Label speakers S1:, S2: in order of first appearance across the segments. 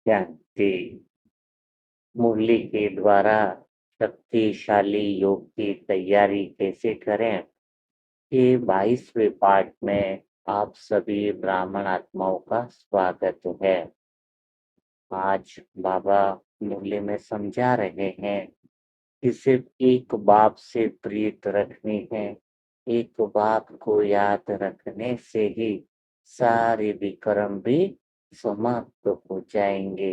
S1: शांति। मुरली के द्वारा शक्तिशाली योग की तैयारी कैसे करें, ये 22वें पाठ में आप सभी ब्राह्मण आत्माओं का स्वागत है। आज बाबा मुरली में समझा रहे हैं कि सिर्फ एक बात से प्रीत रखनी है। एक बात को याद रखने से ही सारे विक्रम भी समाप्त हो जाएंगे।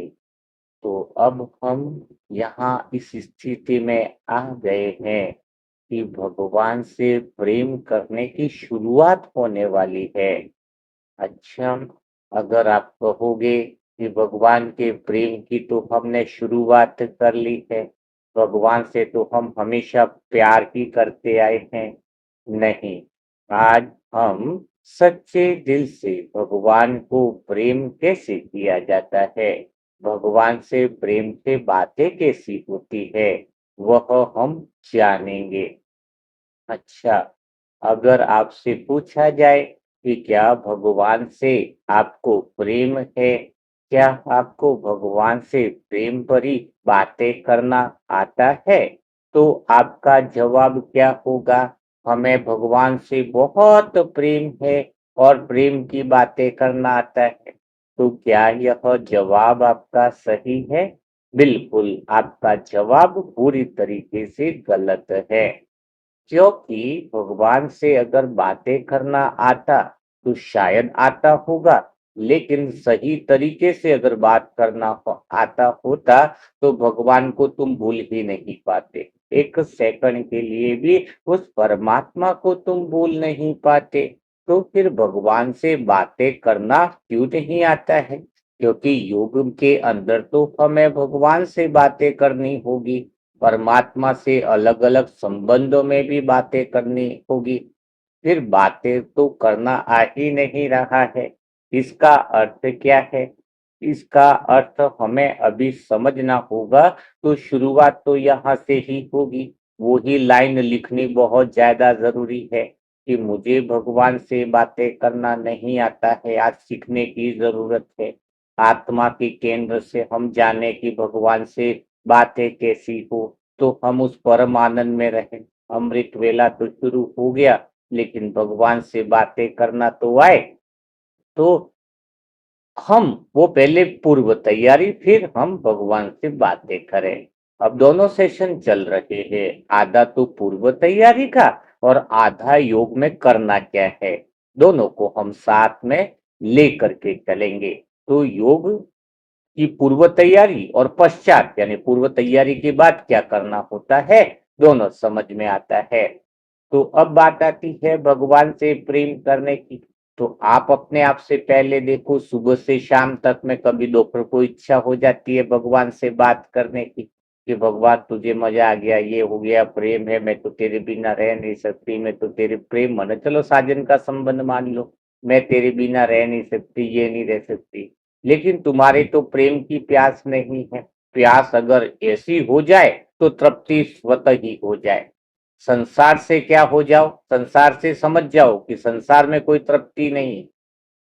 S1: तो अब हम यहाँ इस स्थिति में आ गए हैं कि भगवान से प्रेम करने की शुरुआत होने वाली है। अच्छा, अगर आप कहोगे कि भगवान के प्रेम की तो हमने शुरुआत कर ली है, भगवान से तो हम हमेशा प्यार ही करते आए हैं। नहीं, आज हम सच्चे दिल से भगवान को प्रेम कैसे किया जाता है, भगवान से प्रेम से बातें कैसी होती है, वह हम जानेंगे। अच्छा, अगर आपसे पूछा जाए कि क्या भगवान से आपको प्रेम है, क्या आपको भगवान से प्रेम भरी बातें करना आता है, तो आपका जवाब क्या होगा? हमें भगवान से बहुत प्रेम है और प्रेम की बातें करना आता है। तो क्या यह जवाब आपका सही है? बिल्कुल, आपका जवाब पूरी तरीके से गलत है। क्योंकि भगवान से अगर बातें करना आता तो शायद आता होगा, लेकिन सही तरीके से अगर बात करना आता होता तो भगवान को तुम भूल ही नहीं पाते। एक सेकंड के लिए भी उस परमात्मा को तुम भूल नहीं पाते। तो फिर भगवान से बातें करना क्यों नहीं आता है? क्योंकि योग के अंदर तो हमें भगवान से बातें करनी होगी, परमात्मा से अलग अलग संबंधों में भी बातें करनी होगी। फिर बातें तो करना आ ही नहीं रहा है, इसका अर्थ क्या है? इसका अर्थ हमें अभी समझना होगा। तो शुरुआत तो यहाँ से ही होगी। वो ही लाइन लिखनी बहुत ज्यादा जरूरी है कि मुझे भगवान से बातें करना नहीं आता है, आज सीखने की जरूरत है। आत्मा के केंद्र से हम जाने कि भगवान से बातें कैसी हो, तो हम उस परम आनंद में रहें। अमृत वेला तो शुरू हो गया, लेकिन भगवान से बातें करना तो आए। तो हम वो पहले पूर्व तैयारी, फिर हम भगवान से बातें करें। अब दोनों सेशन चल रहे हैं, आधा तो पूर्व तैयारी का और आधा योग में करना क्या है, दोनों को हम साथ में लेकर के चलेंगे। तो योग की पूर्व तैयारी और पश्चात यानी पूर्व तैयारी के बाद क्या करना होता है, दोनों समझ में आता है। तो अब बात आती है भगवान से प्रेम करने की। तो आप अपने आप से पहले देखो, सुबह से शाम तक में कभी दोपहर को इच्छा हो जाती है भगवान से बात करने की कि भगवान तुझे मजा आ गया, ये हो गया, प्रेम है, मैं तो तेरे बिना रह नहीं सकती, मैं तो तेरे प्रेम मन, चलो साजन का संबंध मान लो, मैं तेरे बिना रह नहीं सकती, ये नहीं रह सकती। लेकिन तुम्हारे तो प्रेम की प्यास नहीं है। प्यास अगर ऐसी हो जाए तो तृप्ति स्वतः ही हो जाए। संसार से क्या हो जाओ, संसार से समझ जाओ कि संसार में कोई तृप्ति नहीं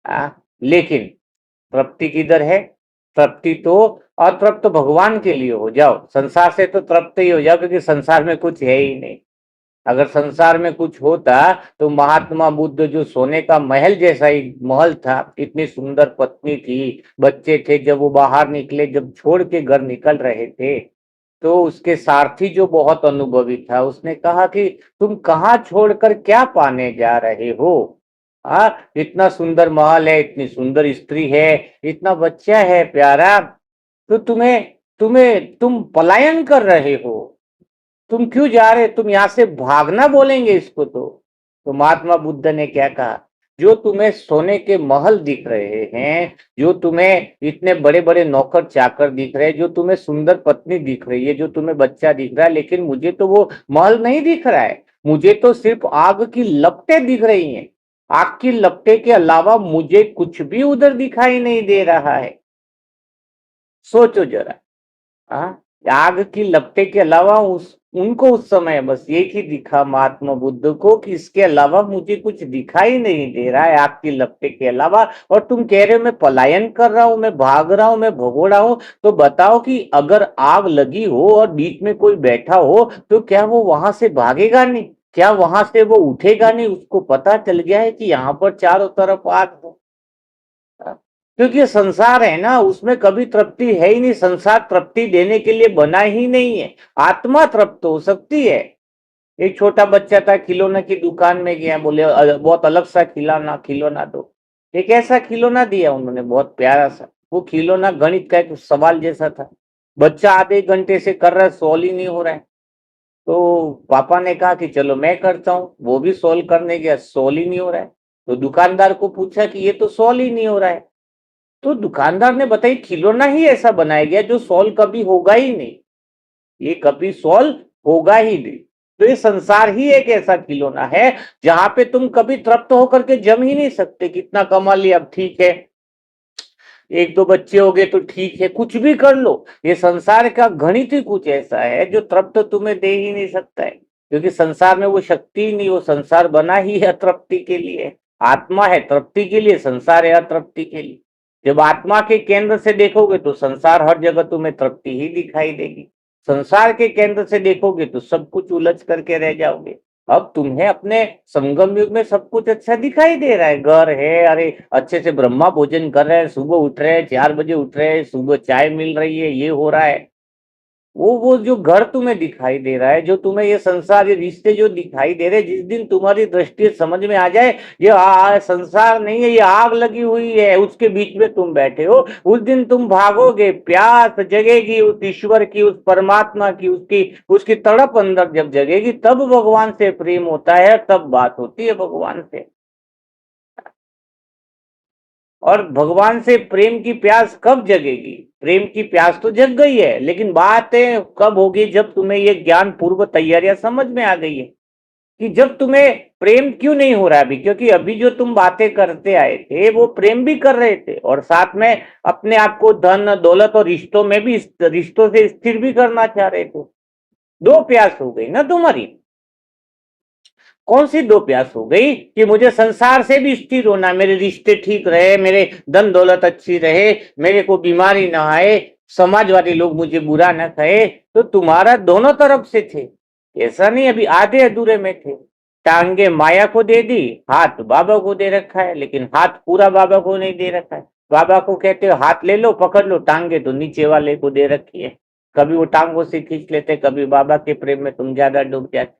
S1: है। लेकिन तृप्ति किधर है? तृप्ति तो अतृप्त भगवान के लिए हो जाओ, संसार से तो तृप्त ही हो जाओ, क्योंकि संसार में कुछ है ही नहीं। अगर संसार में कुछ होता तो महात्मा बुद्ध जो सोने का महल जैसा ही महल था, इतनी सुंदर पत्नी थी, बच्चे थे, जब वो बाहर निकले, जब छोड़ के घर निकल रहे थे, तो उसके सारथी जो बहुत अनुभवी था, उसने कहा कि तुम कहाँ छोड़कर क्या पाने जा रहे हो? इतना सुंदर महल है, इतनी सुंदर स्त्री है, इतना बच्चा है प्यारा, तो तुम्हें तुम्हें तुम पलायन कर रहे हो, तुम क्यों जा रहे, तुम यहाँ से भागना बोलेंगे इसको। तो महात्मा बुद्ध ने क्या कहा, जो तुम्हें सोने के महल दिख रहे हैं, जो तुम्हें इतने बड़े बड़े नौकर चाकर दिख रहे हैं, जो तुम्हें सुंदर पत्नी दिख रही है, जो तुम्हें बच्चा दिख रहा है, लेकिन मुझे तो वो महल नहीं दिख रहा है, मुझे तो सिर्फ आग की लपटें दिख रही हैं। आग की लपटें के अलावा मुझे कुछ भी उधर दिखाई नहीं दे रहा है। सोचो जरा। हाँ, आग की लपटे के अलावा उनको उस समय बस एक ही दिखा महात्मा बुद्ध को कि इसके अलावा मुझे कुछ दिखाई नहीं दे रहा है आग की लपटे के अलावा। और तुम कह रहे हो मैं पलायन कर रहा हूं, मैं भाग रहा हूं, मैं भगोड़ा हूं। तो बताओ कि अगर आग लगी हो और बीच में कोई बैठा हो तो क्या वो वहां से भागेगा नहीं? क्या वहां से वो उठेगा नहीं? उसको पता चल गया है कि यहाँ पर चारों तरफ आग है। क्योंकि ये संसार है ना, उसमें कभी तृप्ति है ही नहीं। संसार तृप्ति देने के लिए बना ही नहीं है। आत्मा तृप्त हो सकती है। एक छोटा बच्चा था, खिलौने की दुकान में गया, बोले बहुत अलग सा खिलौना खिलौना दो। एक ऐसा खिलौना दिया उन्होंने, बहुत प्यारा सा। वो खिलौना गणित का एक सवाल जैसा था। बच्चा आधे घंटे से कर रहा है, सॉल्व ही नहीं हो रहा है। तो पापा ने कहा कि चलो मैं करता हूँ। वो भी सॉल्व करने गया, सॉल्व ही नहीं हो रहा है। तो दुकानदार को पूछा कि ये तो सॉल्व ही नहीं हो रहा है। तो दुकानदार ने बताई खिलौना ही ऐसा बनाया गया जो सॉल्व कभी होगा ही नहीं। ये कभी सॉल्व होगा ही नहीं। तो ये संसार ही एक ऐसा खिलौना है जहां पे तुम कभी तृप्त होकर के जम ही नहीं सकते। कितना कमा लिया, अब ठीक है, एक दो बच्चे हो गए तो ठीक है, कुछ भी कर लो। ये संसार का गणित ही कुछ ऐसा है जो तृप्त तुम्हें दे ही नहीं सकता है। क्योंकि संसार में वो शक्ति ही नहीं। वो संसार बना ही है तृप्ति के लिए। आत्मा है तृप्ति के लिए, संसार है अतृप्ति के लिए। जब आत्मा के केंद्र से देखोगे तो संसार हर जगह तुम्हें तृप्ति ही दिखाई देगी। संसार के केंद्र से देखोगे तो सब कुछ उलझ करके रह जाओगे। अब तुम्हें अपने संगम युग में सब कुछ अच्छा दिखाई दे रहा है, घर है, अरे अच्छे से ब्रह्मा भोजन कर रहे हैं, सुबह उठ रहे हैं, 4 बजे उठ रहे हैं, सुबह चाय मिल रही है, ये हो रहा है। वो जो घर तुम्हें दिखाई दे रहा है, जो तुम्हें ये संसार, ये रिश्ते जो दिखाई दे रहे हैं, जिस दिन तुम्हारी दृष्टि समझ में आ जाए ये संसार नहीं है, ये आग लगी हुई है, उसके बीच में तुम बैठे हो, उस दिन तुम भागोगे। प्यास जगेगी उस ईश्वर की, उस परमात्मा की, उसकी उसकी तड़प अंदर जब जगेगी, तब भगवान से प्रेम होता है, तब बात होती है भगवान से। और भगवान से प्रेम की प्यास कब जगेगी? प्रेम की प्यास तो जग गई है, लेकिन बात है कब होगी, जब तुम्हें ये ज्ञान पूर्व तैयारियां समझ में आ गई है कि जब तुम्हें प्रेम क्यों नहीं हो रहा अभी। क्योंकि अभी जो तुम बातें करते आए थे वो प्रेम भी कर रहे थे, और साथ में अपने आप को धन दौलत और रिश्तों में भी, रिश्तों से स्थिर भी करना चाह रहे थे। दो प्यास हो गई ना तुम्हारी। कौन सी दो प्यास हो गई कि मुझे संसार से भी स्थिर होना, मेरे रिश्ते ठीक रहे, मेरे धन दौलत अच्छी रहे, मेरे को बीमारी ना आए, समाज वाले लोग मुझे बुरा ना कहे। तो तुम्हारा दोनों तरफ से थे, ऐसा नहीं अभी आधे अधूरे में थे। टांगे माया को दे दी, हाथ बाबा को दे रखा है, लेकिन हाथ पूरा बाबा को नहीं दे रखा है। बाबा को कहते हो हाथ ले लो पकड़ लो, टांगे तो नीचे वाले को दे रखी है। कभी वो टांगों से खींच लेते, कभी बाबा के प्रेम में तुम ज्यादा डूब जाते।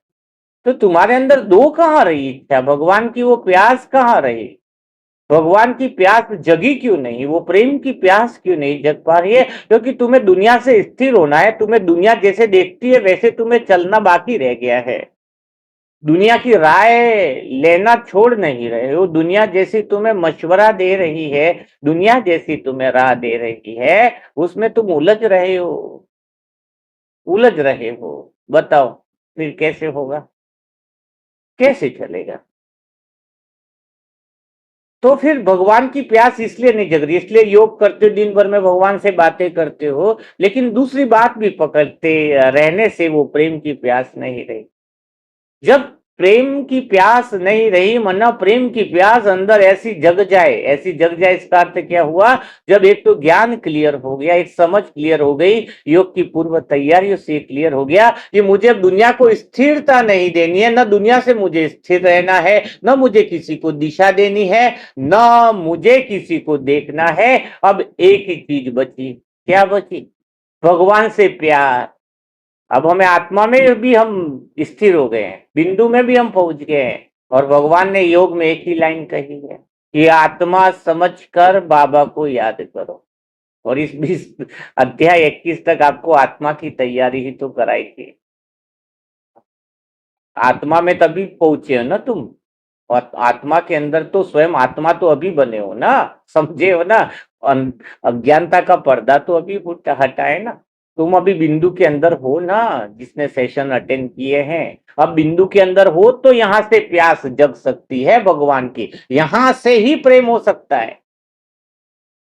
S1: तो तुम्हारे अंदर दो कहाँ रही इच्छा, भगवान की वो प्यास कहाँ रही? भगवान की प्यास जगी क्यों नहीं? वो प्रेम की प्यास क्यों नहीं जग पा रही है? क्योंकि तुम्हें दुनिया से स्थिर होना है, तुम्हें दुनिया जैसे देखती है वैसे तुम्हें चलना बाकी रह गया है। दुनिया की राय लेना छोड़ नहीं रहे हो। दुनिया जैसी तुम्हें मशवरा दे रही है, दुनिया जैसी तुम्हें राह दे रही है, उसमें तुम उलझ रहे हो, उलझ रहे हो। बताओ फिर कैसे होगा, कैसे चलेगा? तो फिर भगवान की प्यास इसलिए नहीं जग रही, इसलिए योग करते हो, दिन भर में भगवान से बातें करते हो, लेकिन दूसरी बात भी पकड़ते रहने से वो प्रेम की प्यास नहीं रही। जब प्रेम की प्यास नहीं रही, मना प्रेम की प्यास अंदर ऐसी जग जाए, ऐसी जग जाए, इसका अर्थ क्या हुआ? जब एक तो ज्ञान क्लियर हो गया, एक समझ क्लियर हो गई, योग की पूर्व तैयारियों से क्लियर हो गया कि मुझे अब दुनिया को स्थिरता नहीं देनी है, न दुनिया से मुझे स्थिर रहना है, न मुझे किसी को दिशा देनी है, न मुझे किसी को देखना है। अब एक ही चीज बची, क्या बची? भगवान से प्यार। अब हमें आत्मा में भी हम स्थिर हो गए हैं, बिंदु में भी हम पहुंच गए हैं। और भगवान ने योग में एक ही लाइन कही है कि आत्मा समझकर बाबा को याद करो। और इस 20 अध्याय 21 तक आपको आत्मा की तैयारी ही तो कराई थी। आत्मा में तभी पहुंचे हो ना तुम। और आत्मा के अंदर तो स्वयं आत्मा तो अभी बने हो ना, समझे हो ना। अज्ञानता का पर्दा तो अभी हटा है ना। तुम अभी बिंदु के अंदर हो ना, जिसने सेशन अटेंड किए हैं। अब बिंदु के अंदर हो तो यहां से प्यास जग सकती है भगवान की, यहां से ही प्रेम हो सकता है,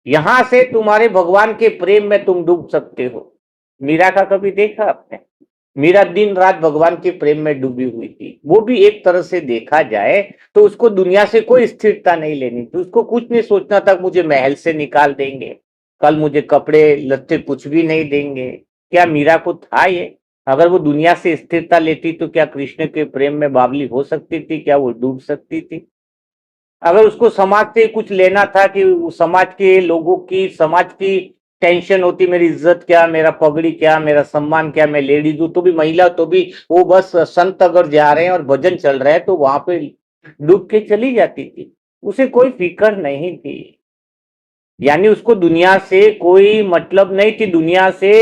S1: यहां से तुम्हारे भगवान के प्रेम में तुम डूब सकते हो। मीरा का कभी देखा आपने? मीरा दिन रात भगवान के प्रेम में डूबी हुई थी। वो भी एक तरह से देखा जाए तो उसको दुनिया से कोई स्थिरता नहीं लेनी थी। उसको कुछ नहीं सोचना था मुझे महल से निकाल देंगे, कल मुझे कपड़े लत्ते कुछ भी नहीं देंगे। क्या मीरा को था ये? अगर वो दुनिया से स्थिरता लेती तो क्या कृष्ण के प्रेम में बावली हो सकती थी? क्या वो डूब सकती थी? अगर उसको समाज से कुछ लेना था कि समाज के लोगों की, समाज की टेंशन होती, मेरी इज्जत क्या, मेरा पगड़ी क्या, मेरा सम्मान क्या, मैं लेडीज हूं तो भी, महिला तो भी, वो बस संत अगर जा रहे हैं और भजन चल रहा है तो वहां पे डूब के चली जाती थी। उसे कोई फिक्र नहीं थी। यानी उसको दुनिया से कोई मतलब नहीं थी। दुनिया से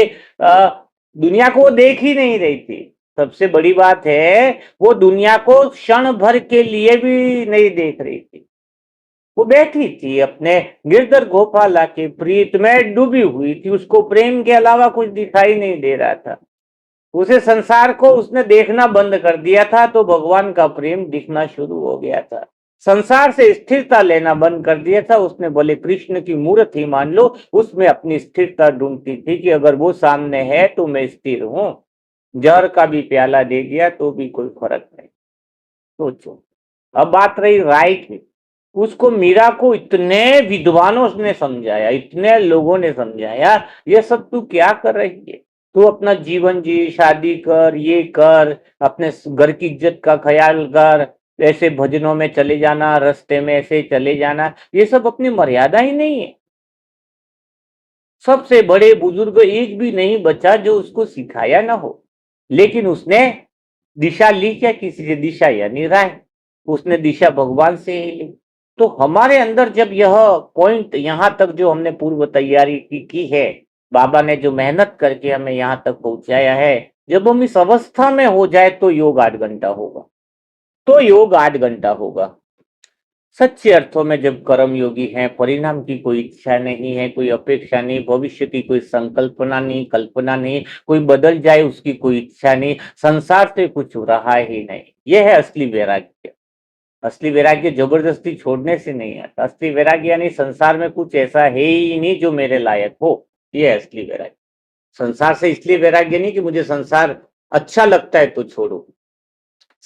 S1: दुनिया को वो देख ही नहीं रही थी। सबसे बड़ी बात है, वो दुनिया को क्षण भर के लिए भी नहीं देख रही थी। वो बैठी थी अपने गिरधर गोपाला के प्रीत में डूबी हुई थी। उसको प्रेम के अलावा कुछ दिखाई नहीं दे रहा था। उसे संसार को उसने देखना बंद कर दिया था तो भगवान का प्रेम दिखना शुरू हो गया था। संसार से स्थिरता लेना बंद कर दिया था उसने। बोले कृष्ण की मूर्त ही मान लो, उसमें अपनी स्थिरता ढूंढती थी कि अगर वो सामने है तो मैं स्थिर हूं। जहर का भी प्याला दे दिया तो भी कोई फर्क नहीं। सोचो। अब बात रही राय की। उसको, मीरा को इतने विद्वानों ने समझाया, इतने लोगों ने समझाया, ये सब तू क्या कर रही है? तू अपना जीवन जी, शादी कर, ये कर, अपने घर की इज्जत का ख्याल कर, ऐसे भजनों में चले जाना, रास्ते में ऐसे चले जाना, ये सब अपनी मर्यादा ही नहीं है। सबसे बड़े बुजुर्ग एक भी नहीं बचा जो उसको सिखाया ना हो। लेकिन उसने दिशा ली क्या? किसी से दिशा यानी राय। उसने दिशा भगवान से ही ली। तो हमारे अंदर जब यह पॉइंट, यहां तक जो हमने पूर्व तैयारी की है, बाबा ने जो मेहनत करके हमें यहां तक पहुंचाया है, जब हम इस अवस्था में हो जाए तो योग 8 घंटा होगा। तो योग 8 घंटा होगा। सच्चे अर्थों में जब कर्म योगी हैं, परिणाम की कोई इच्छा नहीं है, कोई अपेक्षा नहीं, भविष्य की कोई संकल्पना नहीं, कल्पना नहीं, कोई बदल जाए उसकी कोई इच्छा नहीं, संसार से कुछ रहा ही नहीं, यह है असली वैराग्य। असली वैराग्य जबरदस्ती छोड़ने से नहीं आता। असली वैराग्य यानी संसार में कुछ ऐसा है ही नहीं जो मेरे लायक हो। यह है असली वैराग्य। संसार से इसलिए वैराग्य नहीं कि मुझे संसार अच्छा लगता है तो छोड़ो।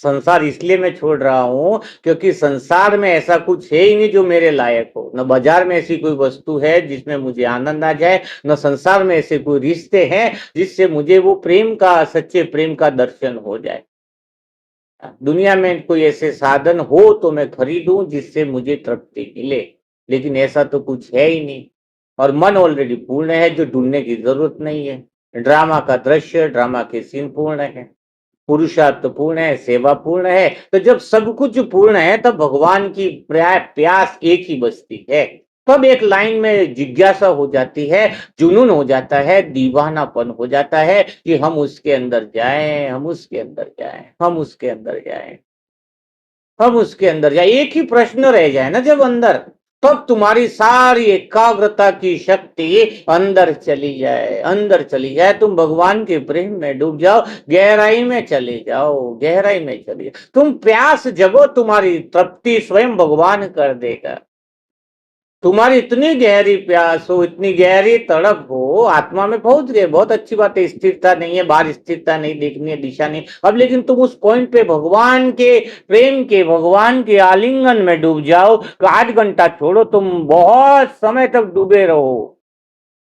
S1: संसार इसलिए मैं छोड़ रहा हूं क्योंकि संसार में ऐसा कुछ है ही नहीं जो मेरे लायक हो। न बाजार में ऐसी कोई वस्तु है जिसमें मुझे आनंद आ जाए, न संसार में ऐसे कोई रिश्ते हैं जिससे मुझे वो प्रेम का, सच्चे प्रेम का दर्शन हो जाए। दुनिया में कोई ऐसे साधन हो तो मैं खरीदूं जिससे मुझे तृप्ति मिले, लेकिन ऐसा तो कुछ है ही नहीं। और मन ऑलरेडी पूर्ण है, जो ढूंढने की जरूरत नहीं है। ड्रामा का दृश्य, ड्रामा के सीन पूर्ण है, पुरुषार्थ पूर्ण है, सेवा पूर्ण है। तो जब सब कुछ पूर्ण है तब भगवान की प्यास एक ही बचती है। तब एक लाइन में जिज्ञासा हो जाती है, जुनून हो जाता है, दीवानापन हो जाता है कि हम उसके अंदर जाएं, हम उसके अंदर जाएं, हम उसके अंदर जाएं, हम उसके अंदर जाए। एक ही प्रश्न रह जाए ना जब अंदर, तब तुम्हारी सारी एकाग्रता की शक्ति अंदर चली जाए, अंदर चली जाए। तुम भगवान के प्रेम में डूब जाओ, गहराई में चले जाओ, गहराई में चले जाओ। तुम प्यास जगो, तुम्हारी तृप्ति स्वयं भगवान कर देगा। तुम्हारी इतनी गहरी प्यास हो, इतनी गहरी तड़प हो, आत्मा में पहुंच गए, बहुत अच्छी बात है। स्थिरता नहीं है, बाहर स्थिरता नहीं देखनी है, दिशा नहीं अब, लेकिन तुम उस पॉइंट पे भगवान के प्रेम के, भगवान के आलिंगन में डूब जाओ। तो 8 घंटा छोड़ो, तुम बहुत समय तक डूबे रहो,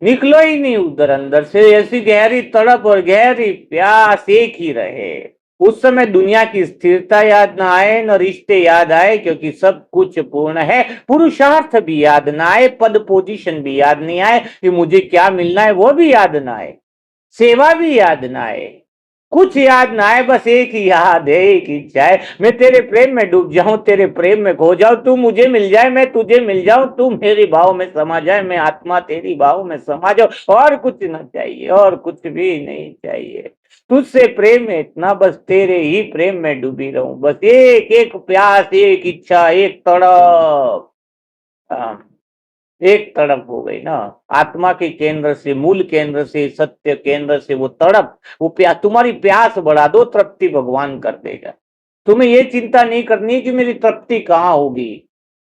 S1: निकलो ही नहीं उधर। अंदर से ऐसी गहरी तड़प और गहरी प्यास एक ही रहे। उस समय दुनिया की स्थिरता याद ना आए, न रिश्ते याद आए, क्योंकि सब कुछ पूर्ण है। पुरुषार्थ भी याद ना आए, पद पोजीशन भी याद नहीं आए कि मुझे क्या मिलना है, वो भी याद ना आए, सेवा भी याद ना आए, कुछ याद ना आए। बस एक ही याद है, एक ही इच्छा है, मैं तेरे प्रेम में डूब जाऊं, तेरे प्रेम में खो जाऊं, तू मुझे मिल जाए, मैं तुझे मिल जाऊं, तू मेरे भाव में समा जाए, मैं आत्मा तेरी भाव में समा जाऊं। और कुछ ना चाहिए, और कुछ भी नहीं चाहिए। तुझसे प्रेम है इतना, बस तेरे ही प्रेम में डूबी रहूं। बस एक एक प्यास, एक इच्छा, एक तड़प। हाँ, एक तड़प हो गई ना। आत्मा के केंद्र से, मूल केंद्र से, सत्य केंद्र से वो तड़प, वो प्यास, तुम्हारी प्यास बढ़ा दो, तृप्ति भगवान कर देगा। तुम्हें ये चिंता नहीं करनी कि मेरी तृप्ति कहाँ होगी,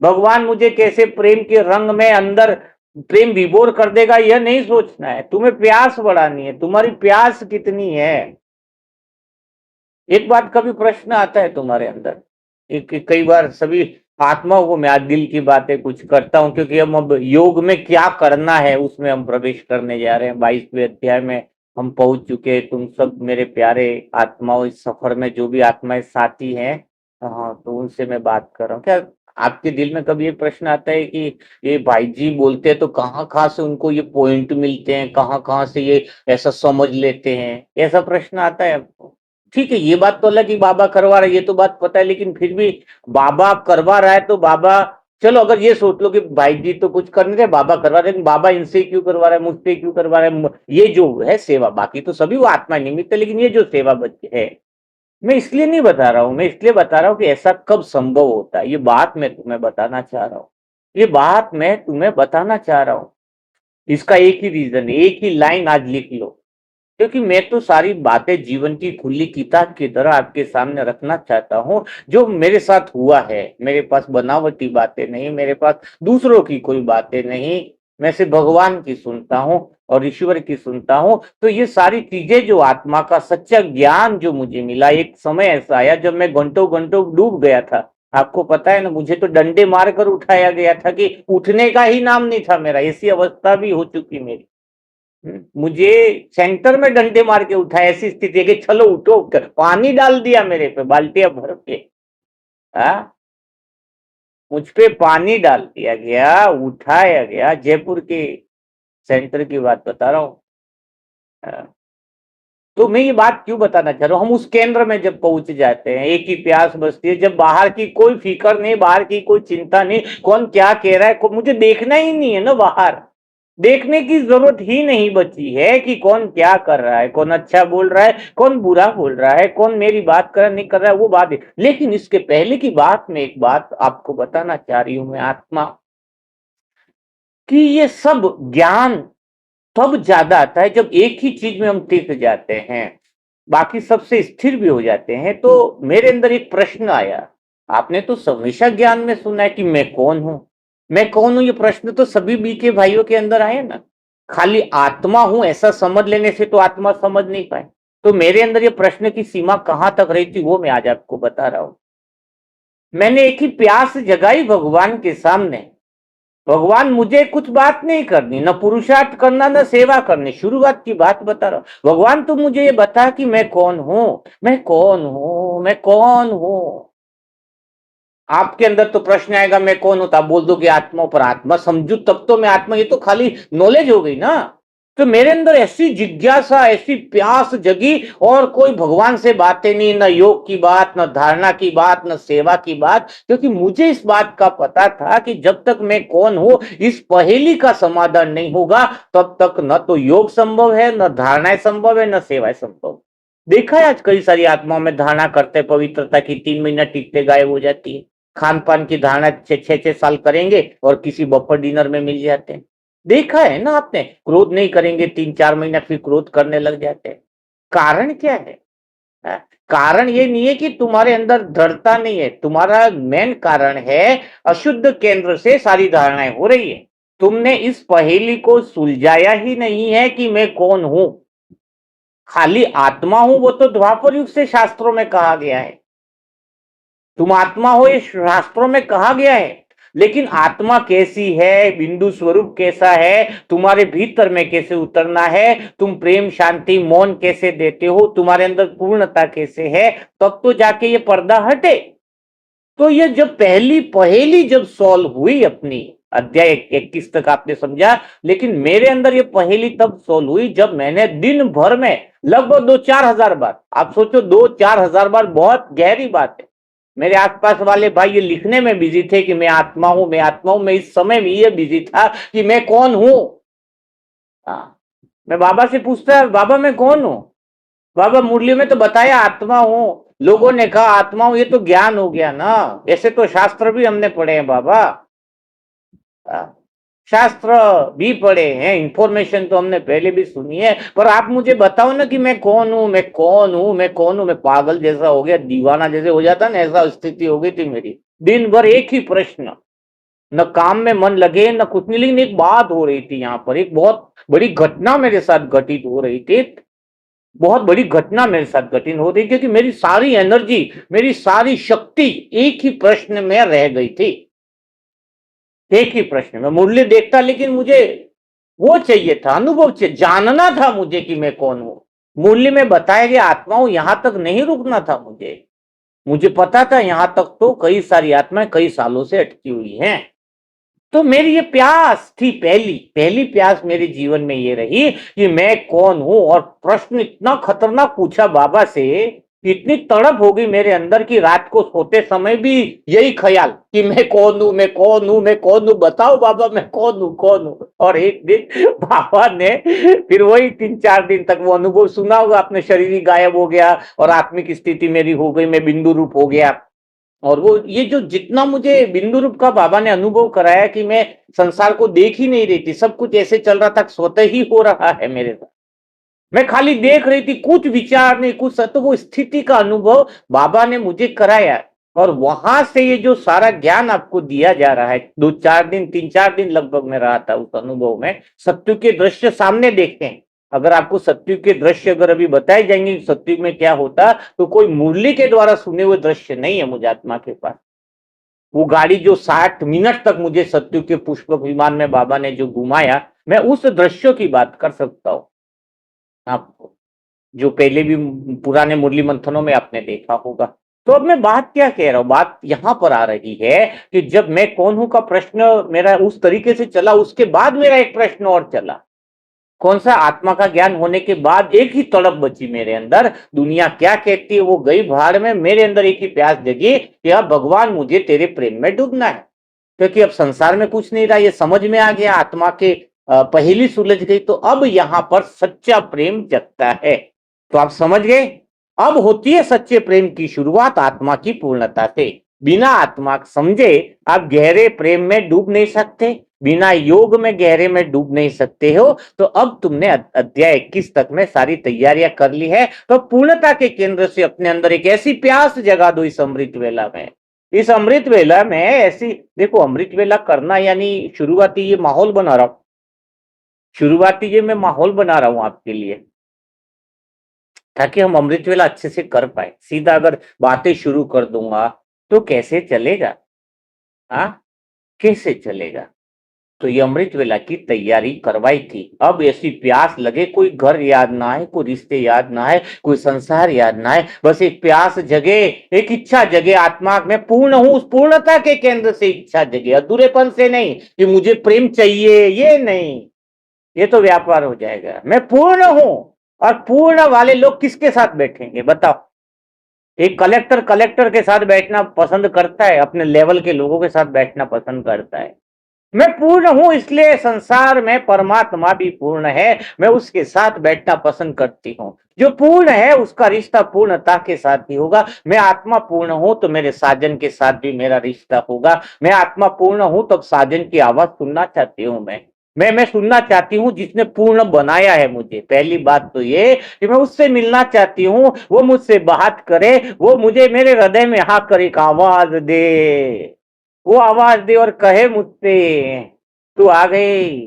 S1: भगवान मुझे कैसे प्रेम के रंग में अंदर प्रेम विभोर कर देगा, यह नहीं सोचना है। तुम्हें प्यास बढ़ानी है, तुम्हारी प्यास कितनी है। एक बात का भी प्रश्न आता है तुम्हारे अंदर? कई बार सभी आत्माओं को मैं आज दिल की बातें कुछ करता हूँ, क्योंकि हम अब योग में क्या करना है उसमें हम प्रवेश करने जा रहे हैं। 22वें अध्याय में हम पहुंच चुके हैं। तुम सब मेरे प्यारे आत्माओं, इस सफर में जो भी आत्माएं साथी हैं, हाँ, तो उनसे मैं बात कर रहा हूँ। क्या आपके दिल में कभी ये प्रश्न आता है कि ये भाई जी बोलते हैं तो कहाँ कहाँ से उनको ये पॉइंट मिलते हैं, कहाँ कहाँ से ये ऐसा समझ लेते हैं? ऐसा प्रश्न आता है आपको? ठीक है, ये बात तो अलग, कि बाबा करवा रहा है, ये तो बात पता है, लेकिन फिर भी बाबा करवा रहा है तो बाबा, चलो अगर ये सोच लो कि भाई जी तो कुछ कर नहीं रहे, बाबा करवा रहे, लेकिन बाबा इनसे क्यों करवा रहा है, मुझसे क्यों करवा रहा है? ये जो है सेवा, बाकी तो सभी वो आत्मा निमित्त है, लेकिन ये जो सेवा बच्चे है, मैं इसलिए नहीं बता रहा हूं, मैं इसलिए बता रहा हूं कि ऐसा कब संभव होता है। ये बात मैं तुम्हें बताना चाह रहा हूं, ये बात मैं तुम्हें बताना चाह रहा हूं। इसका एक ही रीजन है, एक ही लाइन आज लिख लो, क्योंकि मैं तो सारी बातें जीवन की खुली किताब की तरह आपके सामने रखना चाहता हूं। जो मेरे साथ हुआ है, मेरे पास बनावटी बातें नहीं, मेरे पास दूसरों की कोई बातें नहीं, मैं सिर्फ भगवान की सुनता हूं और ईश्वर की सुनता हूं। तो ये सारी चीजें, जो आत्मा का सच्चा ज्ञान जो मुझे मिला, एक समय ऐसा आया जब मैं घंटों घंटों डूब गया था। आपको पता है ना, मुझे तो डंडे मारकर उठाया गया था कि उठने का ही नाम नहीं था मेरा, ऐसी अवस्था भी हो चुकी मेरी। मुझे सेंटर में डंडे मार के उठाया, ऐसी स्थिति है कि चलो उठो, पानी डाल दिया मेरे पे बाल्टियां भर के। हाँ, मुझ पे पानी डाल दिया गया, उठाया गया। जयपुर के सेंटर की बात बता रहा हूँ। हाँ, तो मैं ये बात क्यों बताना चाह रहा हूँ, हम उस केंद्र में जब पहुंच जाते हैं, एक ही प्यास बचती है, जब बाहर की कोई फिक्र नहीं, बाहर की कोई चिंता नहीं, कौन क्या कह रहा है मुझे देखना ही नहीं है ना। बाहर देखने की जरूरत ही नहीं बची है कि कौन क्या कर रहा है, कौन अच्छा बोल रहा है, कौन बुरा बोल रहा है, कौन मेरी बात कर रहा नहीं कर रहा है, वो बात है। लेकिन इसके पहले की बात में एक बात आपको बताना चाह रही हूं मैं, आत्मा, कि ये सब ज्ञान तब ज्यादा आता है जब एक ही चीज में हम टिक जाते हैं, बाकी सबसे स्थिर भी हो जाते हैं। तो मेरे अंदर एक प्रश्न आया। आपने तो हमेशा ज्ञान में सुना है कि मैं कौन हूं, मैं कौन हूं, ये प्रश्न तो सभी बी के भाइयों के अंदर आए ना। खाली आत्मा हूं ऐसा समझ लेने से तो आत्मा समझ नहीं पाए। तो मेरे अंदर ये प्रश्न की सीमा कहां तक रही थी, वो मैं आज आपको बता रहा हूं। मैंने एक ही प्यास जगाई भगवान के सामने। भगवान, मुझे कुछ बात नहीं करनी, न पुरुषार्थ करना, न सेवा करनी, शुरुआत की बात बता रहा हूं। भगवान तू मुझे ये बता कि मैं कौन हूं, मैं कौन हूं, मैं कौन हूं। आपके अंदर तो प्रश्न आएगा मैं कौन हूं, तो आप बोल दो कि आत्मा, पर आत्मा समझू तब तो मैं आत्मा, ये तो खाली नॉलेज हो गई ना। तो मेरे अंदर ऐसी जिज्ञासा, ऐसी प्यास जगी, और कोई भगवान से बातें नहीं, न योग की बात, न धारणा की बात, न सेवा की बात, क्योंकि मुझे इस बात का पता था कि जब तक मैं कौन हूं इस पहेली का समाधान नहीं होगा, तब तक न तो योग संभव है, न धारणाएं संभव है, न सेवाएं संभव। देखा है आज कई सारी आत्माओं में धारणा करते पवित्रता की, 3 महीना टिकते गायब हो जाती है। खान पान की धारणा 6 6 6 साल करेंगे और किसी बफर डिनर में मिल जाते हैं। देखा है ना आपने, क्रोध नहीं करेंगे 3 4 महीना, फिर क्रोध करने लग जाते हैं। कारण क्या है? हाँ, कारण ये नहीं है कि तुम्हारे अंदर दृढ़ता नहीं है, तुम्हारा मेन कारण है अशुद्ध केंद्र से सारी धारणाएं हो रही है। तुमने इस पहेली को सुलझाया ही नहीं है कि मैं कौन हूं। खाली आत्मा हूं वो तो द्वापर युग से शास्त्रों में कहा गया है, तुम आत्मा हो ये शास्त्रों में कहा गया है। लेकिन आत्मा कैसी है, बिंदु स्वरूप कैसा है, तुम्हारे भीतर में कैसे उतरना है, तुम प्रेम शांति मौन कैसे देते हो, तुम्हारे अंदर पूर्णता कैसे है, तब तो जाके ये पर्दा हटे। तो ये जब पहली पहेली जब सॉल्व हुई अपनी, अध्याय 21 तक आपने समझा, लेकिन मेरे अंदर ये पहेली तब सॉल्व हुई जब मैंने दिन भर में लगभग 2 4 हजार बार, आप सोचो 2 4 हजार बार, बहुत गहरी बात है। मेरे आसपास वाले भाई ये लिखने में बिजी थे कि मैं आत्मा हूं, मैं आत्मा हूं। मैं इस समय में ये बिजी था कि मैं कौन हूं। हाँ, मैं बाबा से पूछता है, बाबा मैं कौन हूं? बाबा मुरली में तो बताया आत्मा हूं, लोगों ने कहा आत्मा हूं, ये तो ज्ञान हो गया ना, ऐसे तो शास्त्र भी हमने पढ़े हैं बाबा। हाँ, शास्त्र भी पढ़े हैं, इंफॉर्मेशन तो हमने पहले भी सुनी है, पर आप मुझे बताओ ना कि मैं कौन हूं, मैं कौन हूं, मैं कौन हूं। मैं पागल जैसा हो गया, दीवाना जैसे हो जाता ना, ऐसा स्थिति हो गई थी मेरी। दिन भर एक ही प्रश्न, न काम में मन लगे न कुछ नहीं। लेकिन एक बात हो रही थी यहाँ पर, एक बहुत बड़ी घटना मेरे साथ घटित हो रही थी। बहुत बड़ी घटना मेरे साथ घटित हो रही, क्योंकि मेरी सारी एनर्जी, मेरी सारी शक्ति एक ही प्रश्न में रह गई थी। एक ही प्रश्न में मुरली देखता, लेकिन मुझे वो चाहिए था, अनुभव चाहिए, जानना था मुझे कि मैं कौन हूं। मुरली में बताया गया आत्माओं, यहां तक नहीं रुकना था मुझे। मुझे पता था यहां तक तो कई सारी आत्माएं कई सालों से अटकी हुई हैं। तो मेरी ये प्यास थी, पहली पहली प्यास मेरे जीवन में ये रही कि मैं कौन हूं। और प्रश्न इतना खतरनाक पूछा बाबा से, इतनी तड़प हो गई मेरे अंदर की रात को सोते समय भी यही ख्याल कि मैं कौन हूं, मैं कौन हूं, मैं कौन हूं, बताओ बाबा मैं कौन हूं, कौन हूं। और एक दिन बाबा ने फिर वही 3-4 दिन तक वो अनुभव सुना होगा आपने, शरीर ही गायब हो गया और आत्मिक स्थिति मेरी हो गई, मैं बिंदु रूप हो गया। और वो ये जो जितना मुझे बिंदु रूप का बाबा ने अनुभव कराया कि मैं संसार को देख ही नहीं रही थी, सब कुछ ऐसे चल रहा था, स्वतः ही हो रहा है मेरे साथ, मैं खाली देख रही थी, कुछ विचार नहीं, कुछ। तो वो स्थिति का अनुभव बाबा ने मुझे कराया। और वहां से ये जो सारा ज्ञान आपको दिया जा रहा है, 2-4 दिन 3-4 दिन लगभग में रहा था उस अनुभव में, सत्युग के दृश्य सामने देखते हैं। अगर आपको सत्युग के दृश्य अगर अभी बताए जाएंगे सत्युग में क्या होता, तो कोई मुरली के द्वारा सुने हुए दृश्य नहीं है मुझे आत्मा के पास। वो गाड़ी जो 60 मिनट तक मुझे सत्युग के पुष्पक विमान में बाबा ने जो घुमाया, मैं उस दृश्यों की बात कर सकता हूँ आपको, जो पहले भी पुराने मुरली मंथनों में आपने देखा होगा। तो अब मैं बात क्या कह रहा हूं, बात यहां पर आ रही है कि जब मैं कौन हूं का प्रश्न मेरा उस तरीके से चला, उसके बाद मेरा एक प्रश्न और चला। कौन सा, आत्मा का ज्ञान होने के बाद एक ही तड़प बची मेरे अंदर, दुनिया क्या कहती है वो गई भाड़ में, मेरे अंदर एक ही प्यास जगी कि अब भगवान मुझे तेरे प्रेम में डूबना है। क्योंकि अब संसार में कुछ नहीं रहा, ये समझ में आ गया, आत्मा के पहेली सुलझ गई, तो अब यहां पर सच्चा प्रेम जगता है। तो आप समझ गए, अब होती है सच्चे प्रेम की शुरुआत आत्मा की पूर्णता से। बिना आत्मा समझे आप गहरे प्रेम में डूब नहीं सकते, बिना योग में गहरे में डूब नहीं सकते हो। तो अब तुमने अध्याय 21 तक में सारी तैयारियां कर ली है, तो पूर्णता के केंद्र से अपने अंदर एक ऐसी प्यास जगा दो इस अमृत वेला में। इस अमृत वेला में ऐसी, देखो अमृत वेला करना यानी शुरुआती ये माहौल बना रहा हूं, शुरुआती ये मैं माहौल बना रहा हूं आपके लिए, ताकि हम अमृत वेला अच्छे से कर पाए। सीधा अगर बातें शुरू कर दूंगा तो कैसे चलेगा, हाँ कैसे चलेगा। तो ये अमृत वेला की तैयारी करवाई थी। अब ऐसी प्यास लगे, कोई घर याद ना आए, कोई रिश्ते याद ना आए, कोई संसार याद ना आए, बस एक प्यास जगे, एक इच्छा जगे, आत्मा में पूर्ण हूं, उस पूर्णता के केंद्र से इच्छा जगे, अधूरेपन से नहीं कि मुझे प्रेम चाहिए, ये नहीं, ये तो व्यापार हो जाएगा। मैं पूर्ण हूं। और पूर्ण वाले लोग किसके साथ बैठेंगे बताओ। एक कलेक्टर कलेक्टर के साथ बैठना पसंद करता है, अपने लेवल के लोगों के साथ बैठना पसंद करता है। मैं पूर्ण हूं, इसलिए संसार में परमात्मा भी पूर्ण है, मैं उसके साथ बैठना पसंद करती हूँ। जो पूर्ण है उसका रिश्ता पूर्णता के साथ ही होगा। मैं आत्मा पूर्ण हूं तो मेरे साजन के साथ भी मेरा रिश्ता होगा। मैं आत्मा पूर्ण हूं तब साजन की आवाज सुनना चाहती हूँ मैं सुनना चाहती हूँ जिसने पूर्ण बनाया है मुझे। पहली बात तो ये कि मैं उससे मिलना चाहती हूँ, वो मुझसे बात करे, वो मुझे मेरे हृदय में आकर एक आवाज दे, वो आवाज दे और कहे मुझसे, तू आ गई,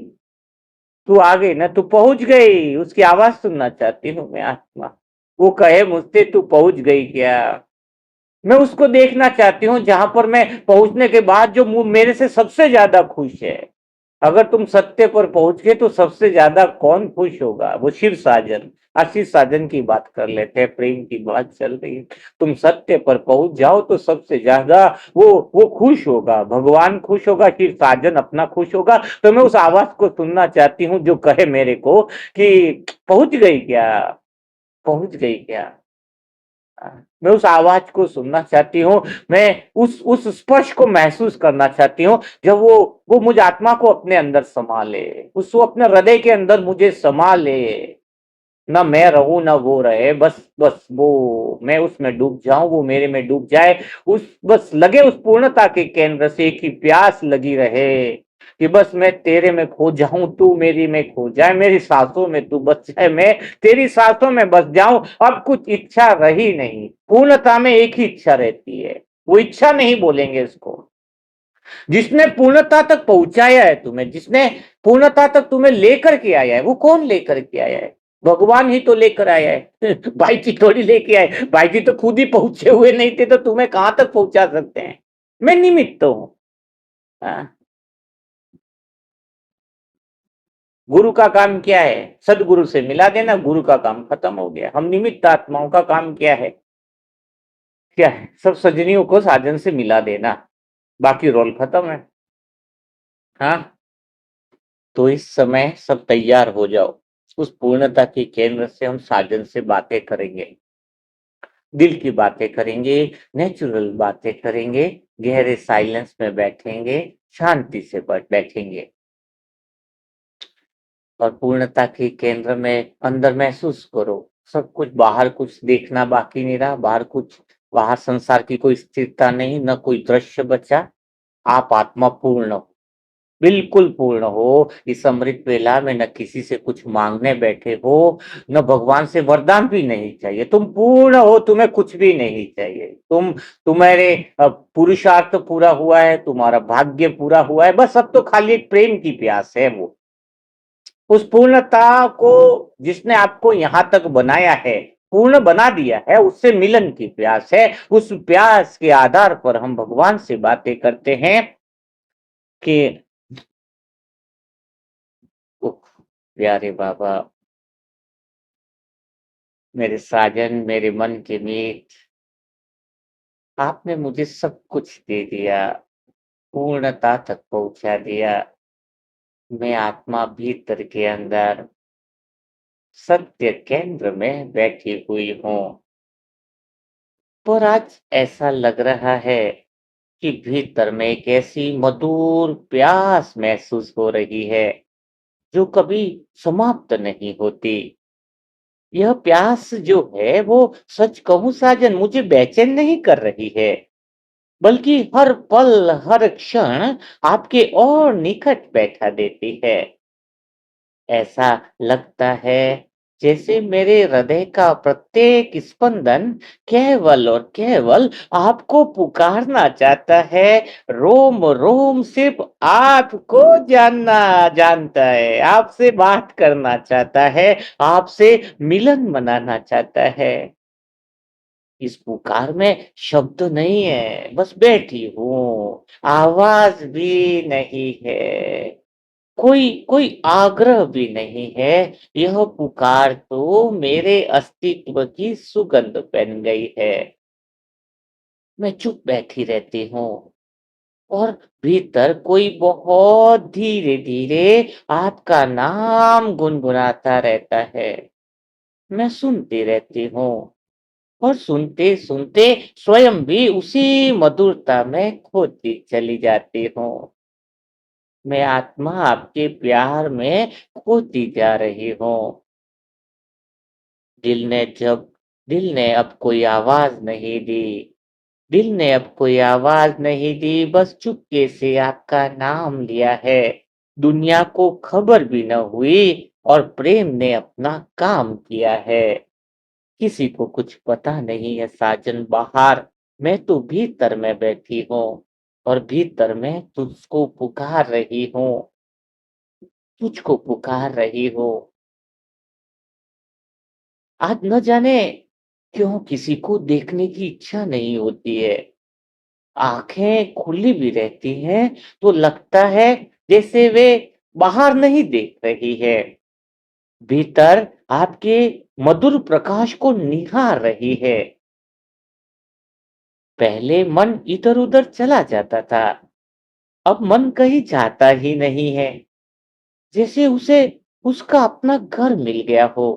S1: तू आ गई ना, तू पहुंच गई। उसकी आवाज सुनना चाहती हूँ मैं आत्मा। वो कहे मुझसे, तू पहुंच गई क्या। मैं उसको देखना चाहती हूँ जहां पर मैं पहुंचने के बाद जो मेरे से सबसे ज्यादा खुश है। अगर तुम सत्य पर पहुंच गए तो सबसे ज्यादा कौन खुश होगा, वो शिव साजन। आशीष साजन की बात कर लेते हैं, प्रेम की बात चल रही है। तुम सत्य पर पहुंच जाओ तो सबसे ज्यादा वो खुश होगा, भगवान खुश होगा, शिव साजन अपना खुश होगा। तो मैं उस आवाज को सुनना चाहती हूँ जो कहे मेरे को कि पहुंच गई क्या, पहुंच गई क्या। मैं उस आवाज को सुनना चाहती हूँ, मैं उस स्पर्श को महसूस करना चाहती हूँ, जब वो मुझ आत्मा को अपने अंदर समा ले, उस वो अपने हृदय के अंदर मुझे समा ले। ना मैं रहूं ना वो रहे, बस बस वो मैं उसमें डूब जाऊं, वो मेरे में डूब जाए। उस बस लगे उस पूर्णता के केंद्र से एक ही प्यास लगी रहे कि बस मैं तेरे में खो जाऊं, तू मेरी में खो जाए, मेरी सांसों में तू बस जाए, मैं तेरी सांसों में बस जाऊं। अब कुछ इच्छा रही नहीं, पूर्णता में एक ही इच्छा रहती है। वो इच्छा नहीं बोलेंगे इसको। जिसने पूर्णता तक पहुंचाया है तुम्हें, जिसने पूर्णता तक तुम्हें लेकर के आया है, वो कौन लेकर के आया है। भगवान ही तो लेकर आया है। भाई जी थोड़ी लेके आए, भाई जी तो खुद ही पहुंचे हुए नहीं थे, तो तुम्हें कहां तक पहुंचा सकते हैं? मैं निमित्त हूँ। हाँ। गुरु का काम क्या है? सदगुरु से मिला देना, गुरु का काम खत्म हो गया। हम निमित्त आत्माओं का काम क्या है? क्या है? सब सजनियों को साजन से मिला देना, बाकी रोल खत्म है। हाँ। तो इस समय सब तैयार हो जाओ। उस पूर्णता के केंद्र से हम साजन से बातें करेंगे, दिल की बातें करेंगे, नेचुरल बातें करेंगे, गहरे साइलेंस में बैठेंगे, शांति से बैठेंगे, और पूर्णता के केंद्र में अंदर महसूस करो सब कुछ। बाहर कुछ देखना बाकी नहीं रहा, बाहर कुछ, बाहर संसार की कोई स्थिरता नहीं, न कोई दृश्य बचा। आप आत्मा पूर्ण हो, बिल्कुल पूर्ण हो। इस अमृत वेला में न किसी से कुछ मांगने बैठे हो, न भगवान से वरदान भी नहीं चाहिए। तुम पूर्ण हो, तुम्हें कुछ भी नहीं चाहिए। तुम्हारे पुरुषार्थ पूरा हुआ है, तुम्हारा भाग्य पूरा हुआ है, बस अब तो खाली एक प्रेम की प्यास है। वो उस पूर्णता को, जिसने आपको यहां तक बनाया है, पूर्ण बना दिया है, उससे मिलन की प्यास है। उस प्यास के आधार पर हम भगवान से बातें करते हैं कि उफ, प्यारे बाबा, मेरे साजन, मेरे मन के मीत, आपने मुझे सब कुछ दे दिया, पूर्णता तक पहुंचा दिया। मैं आत्मा भीतर के अंदर सत्य केंद्र में बैठी हुई हूँ। पर आज ऐसा लग रहा है कि भीतर में एक ऐसी मधुर प्यास महसूस हो रही है, जो कभी समाप्त नहीं होती। यह प्यास जो है वो, सच कहूं साजन, मुझे बेचैन नहीं कर रही है, बल्कि हर पल, हर क्षण आपके और निकट बैठा देती है। ऐसा लगता है जैसे मेरे हृदय का प्रत्येक स्पंदन केवल और केवल आपको पुकारना चाहता है। रोम रोम सिर्फ आपको जानता है, आपसे बात करना चाहता है, आपसे मिलन मनाना चाहता है। इस पुकार में शब्द नहीं है, बस बैठी हूँ, आवाज भी नहीं है, कोई कोई आग्रह भी नहीं है। यह पुकार तो मेरे अस्तित्व की सुगंध बन गई है। मैं चुप बैठी रहती हूँ, और भीतर कोई बहुत धीरे धीरे आपका नाम गुनगुनाता रहता है। मैं सुनती रहती हूँ, और सुनते सुनते स्वयं भी उसी मधुरता में खोती चली जाती हूँ। मैं आत्मा आपके प्यार में खोती जा रही हूँ। दिल ने जब दिल ने अब कोई आवाज नहीं दी, दिल ने अब कोई आवाज नहीं दी, बस चुपके से आपका नाम लिया है। दुनिया को खबर भी न हुई, और प्रेम ने अपना काम किया है। किसी को कुछ पता नहीं है साजन बाहर, मैं तो भीतर में बैठी हूँ, और भीतर में तुझको पुकार रही हूँ, तुझको पुकार रही हूँ। आज न जाने क्यों किसी को देखने की इच्छा नहीं होती है। आंखें खुली भी रहती हैं तो लगता है जैसे वे बाहर नहीं देख रही है, भीतर आपके मधुर प्रकाश को निहार रही है। पहले मन इधर उधर चला जाता था, अब मन कहीं जाता ही नहीं है, जैसे उसे उसका अपना घर मिल गया हो।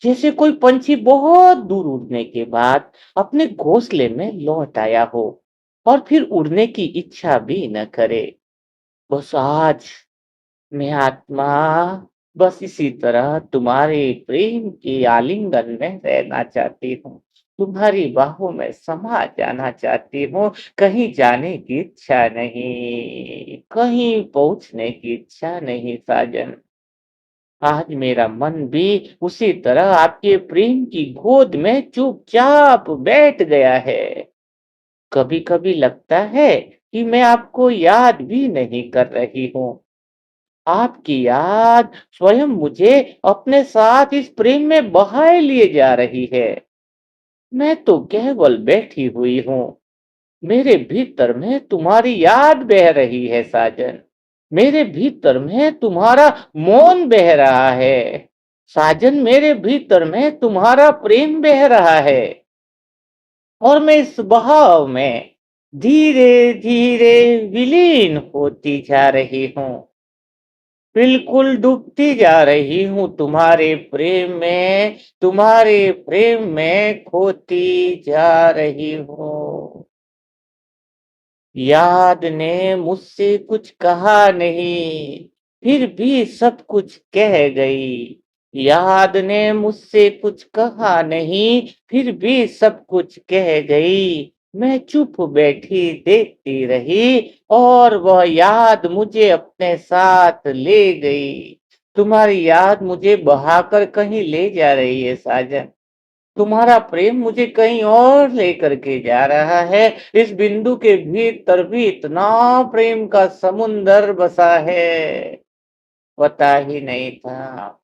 S1: जैसे कोई पंछी बहुत दूर उड़ने के बाद अपने घोंसले में लौट आया हो, और फिर उड़ने की इच्छा भी न करे। बस आज मैं आत्मा, बस इसी तरह तुम्हारे प्रेम के आलिंगन में रहना चाहती हूँ, तुम्हारी बाहों में समा जाना चाहती हूँ। कहीं जाने की इच्छा नहीं, कहीं पहुंचने की इच्छा नहीं साजन। आज मेरा मन भी उसी तरह आपके प्रेम की गोद में चुपचाप बैठ गया है। कभी कभी लगता है कि मैं आपको याद भी नहीं कर रही हूँ, आपकी याद स्वयं मुझे अपने साथ इस प्रेम में बहाए लिए जा रही है। मैं तो केवल बैठी हुई हूँ। मेरे भीतर में तुम्हारी याद बह रही है साजन। मेरे भीतर में तुम्हारा मौन बह रहा है। साजन, मेरे भीतर में तुम्हारा प्रेम बह रहा है। और मैं इस बहाव में धीरे धीरे विलीन होती जा रही हूँ। बिल्कुल डूबती जा रही हूँ तुम्हारे प्रेम में, तुम्हारे प्रेम में खोती जा रही हूँ। याद ने मुझसे कुछ कहा नहीं, फिर भी सब कुछ कह गई। याद ने मुझसे कुछ कहा नहीं, फिर भी सब कुछ कह गई। मैं चुप बैठी देखती रही और वह याद मुझे अपने साथ ले गई। तुम्हारी याद मुझे बहाकर कहीं ले जा रही है साजन। तुम्हारा प्रेम मुझे कहीं और लेकर के जा रहा है। इस बिंदु के भीतर भी इतना प्रेम का समुंदर बसा है, पता ही नहीं था।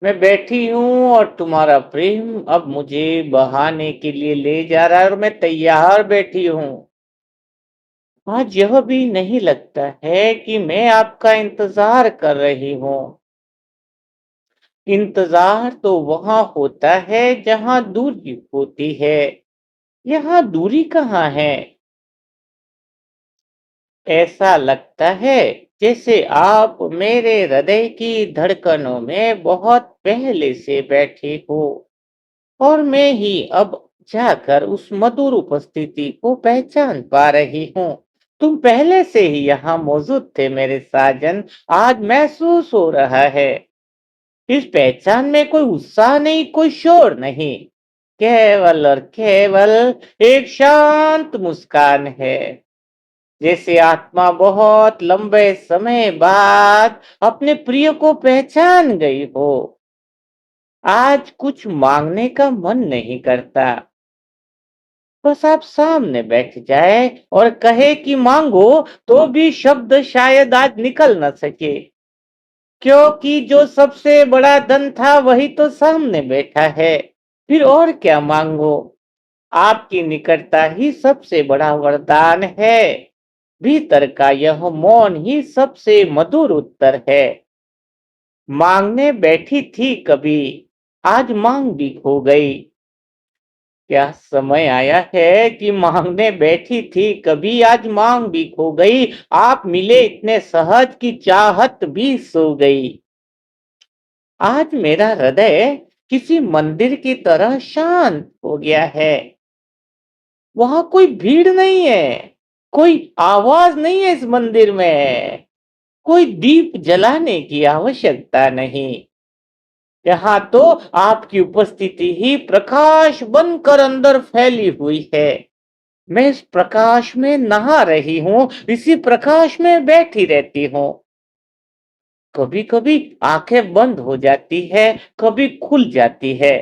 S1: मैं बैठी हूँ और तुम्हारा प्रेम अब मुझे बहाने के लिए ले जा रहा है और मैं तैयार बैठी हूँ। आज यह भी नहीं लगता है कि मैं आपका इंतजार कर रही हूँ। इंतजार तो वहां होता है जहां दूरी होती है। यहाँ दूरी कहाँ है? ऐसा लगता है जैसे आप मेरे हृदय की धड़कनों में बहुत पहले से बैठे हो और मैं ही अब जाकर उस मधुर उपस्थिति को पहचान पा रही हूँ। तुम पहले से ही यहाँ मौजूद थे मेरे साजन। आज महसूस हो रहा है। इस पहचान में कोई उत्साह नहीं, कोई शोर नहीं, केवल और केवल एक शांत मुस्कान है। जैसे आत्मा बहुत लंबे समय बाद अपने प्रिय को पहचान गई हो। आज कुछ मांगने का मन नहीं करता। बस आप सामने बैठ जाए और कहे कि मांगो, तो भी शब्द शायद आज निकल न सके, क्योंकि जो सबसे बड़ा धन था वही तो सामने बैठा है। फिर और क्या मांगो? आपकी निकटता ही सबसे बड़ा वरदान है। भीतर का यह मौन ही सबसे मधुर उत्तर है। मांगने बैठी थी कभी, आज मांग भी खो गई। क्या समय आया है कि मांगने बैठी थी कभी, आज मांग भी खो गई। आप मिले इतने सहज की चाहत भी सो गई। आज मेरा हृदय किसी मंदिर की तरह शांत हो गया है। वहां कोई भीड़ नहीं है, कोई आवाज नहीं है इस मंदिर में, कोई दीप जलाने की आवश्यकता नहीं। यहाँ तो आपकी उपस्थिति ही प्रकाश बनकर अंदर फैली हुई है। मैं इस प्रकाश में नहा रही हूँ, इसी प्रकाश में बैठी रहती हूँ। कभी कभी आंखें बंद हो जाती है, कभी खुल जाती है,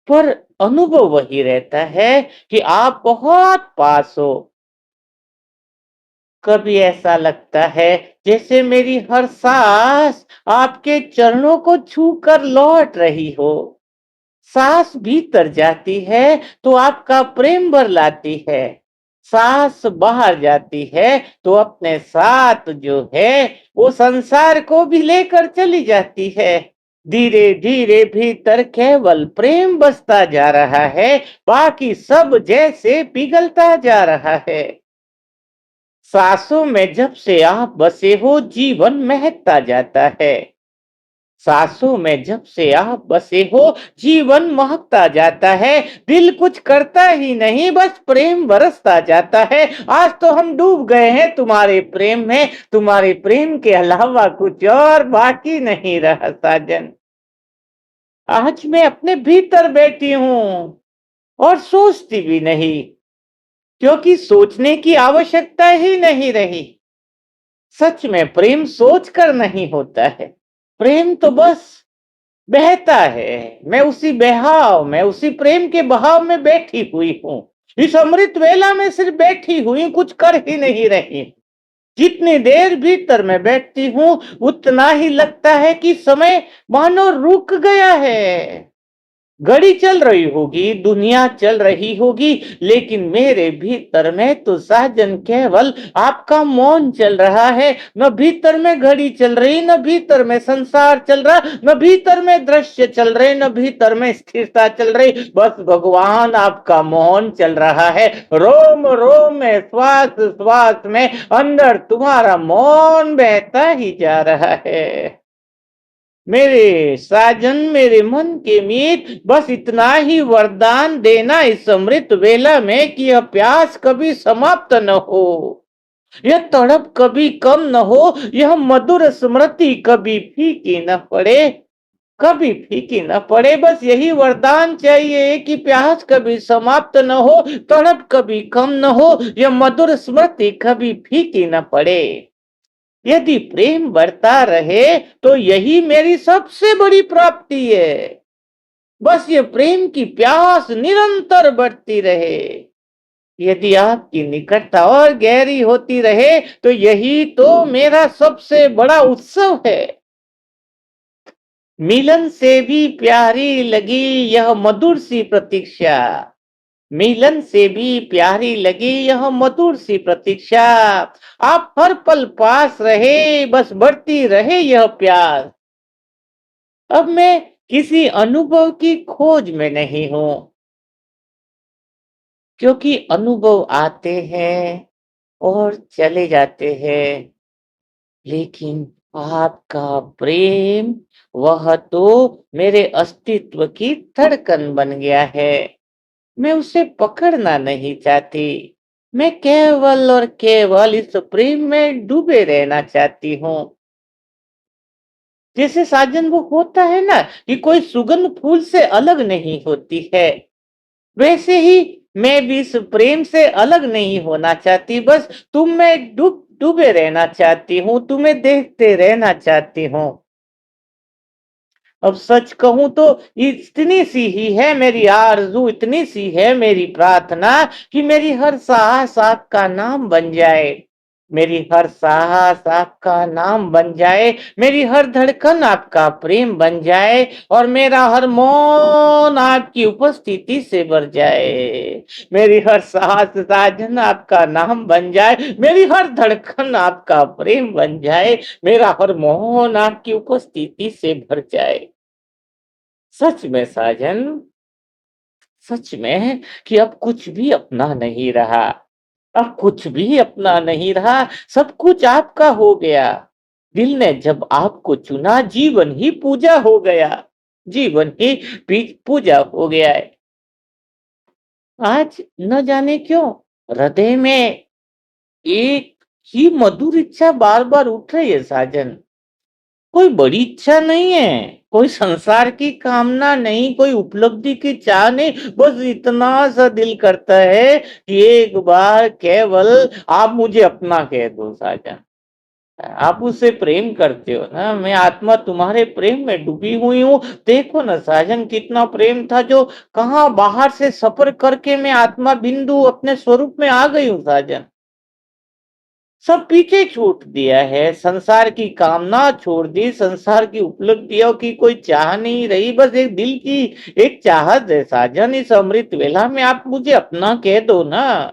S1: पर अनुभव वही रहता है कि आप बहुत पास हो। कभी ऐसा लगता है जैसे मेरी हर सांस आपके चरणों को छूकर लौट रही हो। सांस भीतर जाती है तो आपका प्रेम बरलाती है। सांस बाहर जाती है तो अपने साथ जो है वो संसार को भी लेकर चली जाती है। धीरे धीरे भीतर केवल प्रेम बसता जा रहा है, बाकी सब जैसे पिघलता जा रहा है। सांसों में जब से आप बसे हो जीवन महकता जाता है। सांसों में जब से आप बसे हो जीवन महकता जाता है। दिल कुछ करता ही नहीं, बस प्रेम बरसता जाता है। आज तो हम डूब गए हैं तुम्हारे प्रेम में। तुम्हारे प्रेम के अलावा कुछ और बाकी नहीं रहा साजन। आज मैं अपने भीतर बैठी हूँ और सोचती भी नहीं, क्योंकि सोचने की आवश्यकता ही नहीं रही। सच में प्रेम सोचकर नहीं होता है। प्रेम तो बस बहता है। मैं उसी बहाव में, उसी प्रेम के बहाव में बैठी हुई हूँ। इस अमृत वेला में सिर्फ बैठी हुई, कुछ कर ही नहीं रही। जितनी देर भीतर मैं बैठती हूँ, उतना ही लगता है कि समय मानो रुक गया है। घड़ी चल रही होगी, दुनिया चल रही होगी, लेकिन मेरे भीतर में तो साजन केवल आपका मौन चल रहा है। न भीतर में घड़ी चल रही, न भीतर में संसार चल रहा, न भीतर में दृश्य चल रहे, न भीतर में स्थिरता चल रही। बस भगवान आपका मौन चल रहा है। रोम रोम में, श्वास श्वास में अंदर तुम्हारा मौन बहता ही जा रहा है। मेरे साजन, मेरे मन के मीत, बस इतना ही वरदान देना इस अमृत वेला में कि यह प्यास कभी समाप्त न हो, यह तड़प कभी कम न हो, यह मधुर स्मृति कभी फीकी न पड़े, कभी फीकी न पड़े। बस यही वरदान चाहिए कि प्यास कभी समाप्त न हो, तड़प कभी कम न हो, यह मधुर स्मृति कभी फीकी न पड़े। यदि प्रेम बढ़ता रहे तो यही मेरी सबसे बड़ी प्राप्ति है। बस ये प्रेम की प्यास निरंतर बढ़ती रहे। यदि आपकी निकटता और गहरी होती रहे तो यही तो मेरा सबसे बड़ा उत्सव है। मिलन से भी प्यारी लगी यह मधुर सी प्रतीक्षा, मिलन से भी प्यारी लगी यह मधुर सी प्रतीक्षा। आप हर पल पास रहे, बस बढ़ती रहे यह प्यास। अब मैं किसी अनुभव की खोज में नहीं हूं, क्योंकि अनुभव आते हैं और चले जाते हैं, लेकिन आपका प्रेम, वह तो मेरे अस्तित्व की धड़कन बन गया है। मैं उसे पकड़ना नहीं चाहती। मैं केवल और केवल इस प्रेम में डूबे रहना चाहती हूँ। जैसे साजन वो होता है ना कि कोई सुगंध फूल से अलग नहीं होती है, वैसे ही मैं भी इस प्रेम से अलग नहीं होना चाहती। बस तुम में डूबे रहना चाहती हूँ, तुम्हें देखते रहना चाहती हूँ। अब सच कहूं तो इतनी सी ही है मेरी आरज़ू, इतनी सी है मेरी प्रार्थना कि मेरी हर सांस आपका नाम बन जाए, मेरी हर सांस आपका नाम बन जाए, मेरी हर धड़कन आपका प्रेम बन जाए और मेरा हर मौन आपकी उपस्थिति से भर जाए। मेरी हर सांस साजन आपका नाम बन जाए, मेरी हर धड़कन आपका प्रेम बन जाए, मेरा हर मौन आपकी उपस्थिति से भर जाए। सच में साजन, सच में कि अब कुछ भी अपना नहीं रहा, अब कुछ भी अपना नहीं रहा, सब कुछ आपका हो गया। दिल ने जब आपको चुना, जीवन ही पूजा हो गया, जीवन ही पूजा हो गया है। आज न जाने क्यों हृदय में एक ही मधुर इच्छा बार बार उठ रही है साजन। कोई बड़ी इच्छा नहीं है, कोई संसार की कामना नहीं, कोई उपलब्धि की चाह नहीं, बस इतना सा दिल करता है कि एक बार केवल आप मुझे अपना कह दो साजन। आप उससे प्रेम करते हो ना, मैं आत्मा तुम्हारे प्रेम में डूबी हुई हूँ। देखो ना साजन, कितना प्रेम था जो कहाँ बाहर से सफर करके मैं आत्मा बिंदु अपने स्वरूप में आ गई हूँ साजन। सब पीछे छोड़ दिया है, संसार की कामना छोड़ दी, संसार की उपलब्धियों की कोई चाह नहीं रही, बस एक दिल की एक चाहत है साजन। इस अमृत वेला में आप मुझे अपना कह दो ना,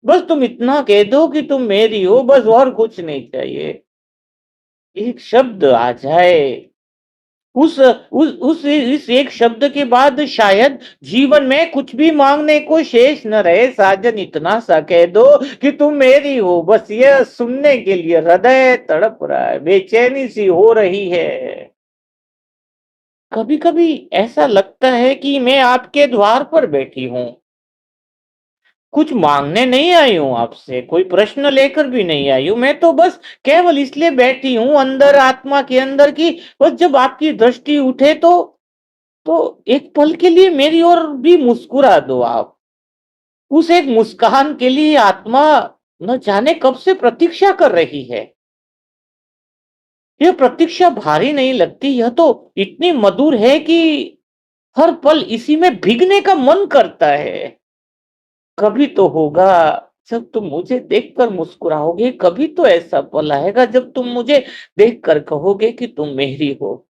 S1: बस तुम इतना कह दो कि तुम मेरी हो, बस और कुछ नहीं चाहिए। एक शब्द आ जाए, उस इस एक शब्द के बाद शायद जीवन में कुछ भी मांगने को शेष न रहे साजन। इतना सा कह दो कि तुम मेरी हो, बस यह सुनने के लिए हृदय तड़प रहा है, बेचैनी सी हो रही है। कभी कभी ऐसा लगता है कि मैं आपके द्वार पर बैठी हूँ, कुछ मांगने नहीं आई हूँ आपसे, कोई प्रश्न लेकर भी नहीं आई हूँ। मैं तो बस केवल इसलिए बैठी हूँ अंदर, आत्मा के अंदर की, बस जब आपकी दृष्टि उठे तो एक पल के लिए मेरी ओर भी मुस्कुरा दो आप। उस एक मुस्कान के लिए आत्मा न जाने कब से प्रतीक्षा कर रही है। यह प्रतीक्षा भारी नहीं लगती, यह तो इतनी मधुर है कि हर पल इसी में भीगने का मन करता है। कभी तो होगा, जब तुम मुझे देखकर मुस्कुराओगे, कभी तो ऐसा पल आएगा जब तुम मुझे देखकर कहोगे कि तुम मेरी हो।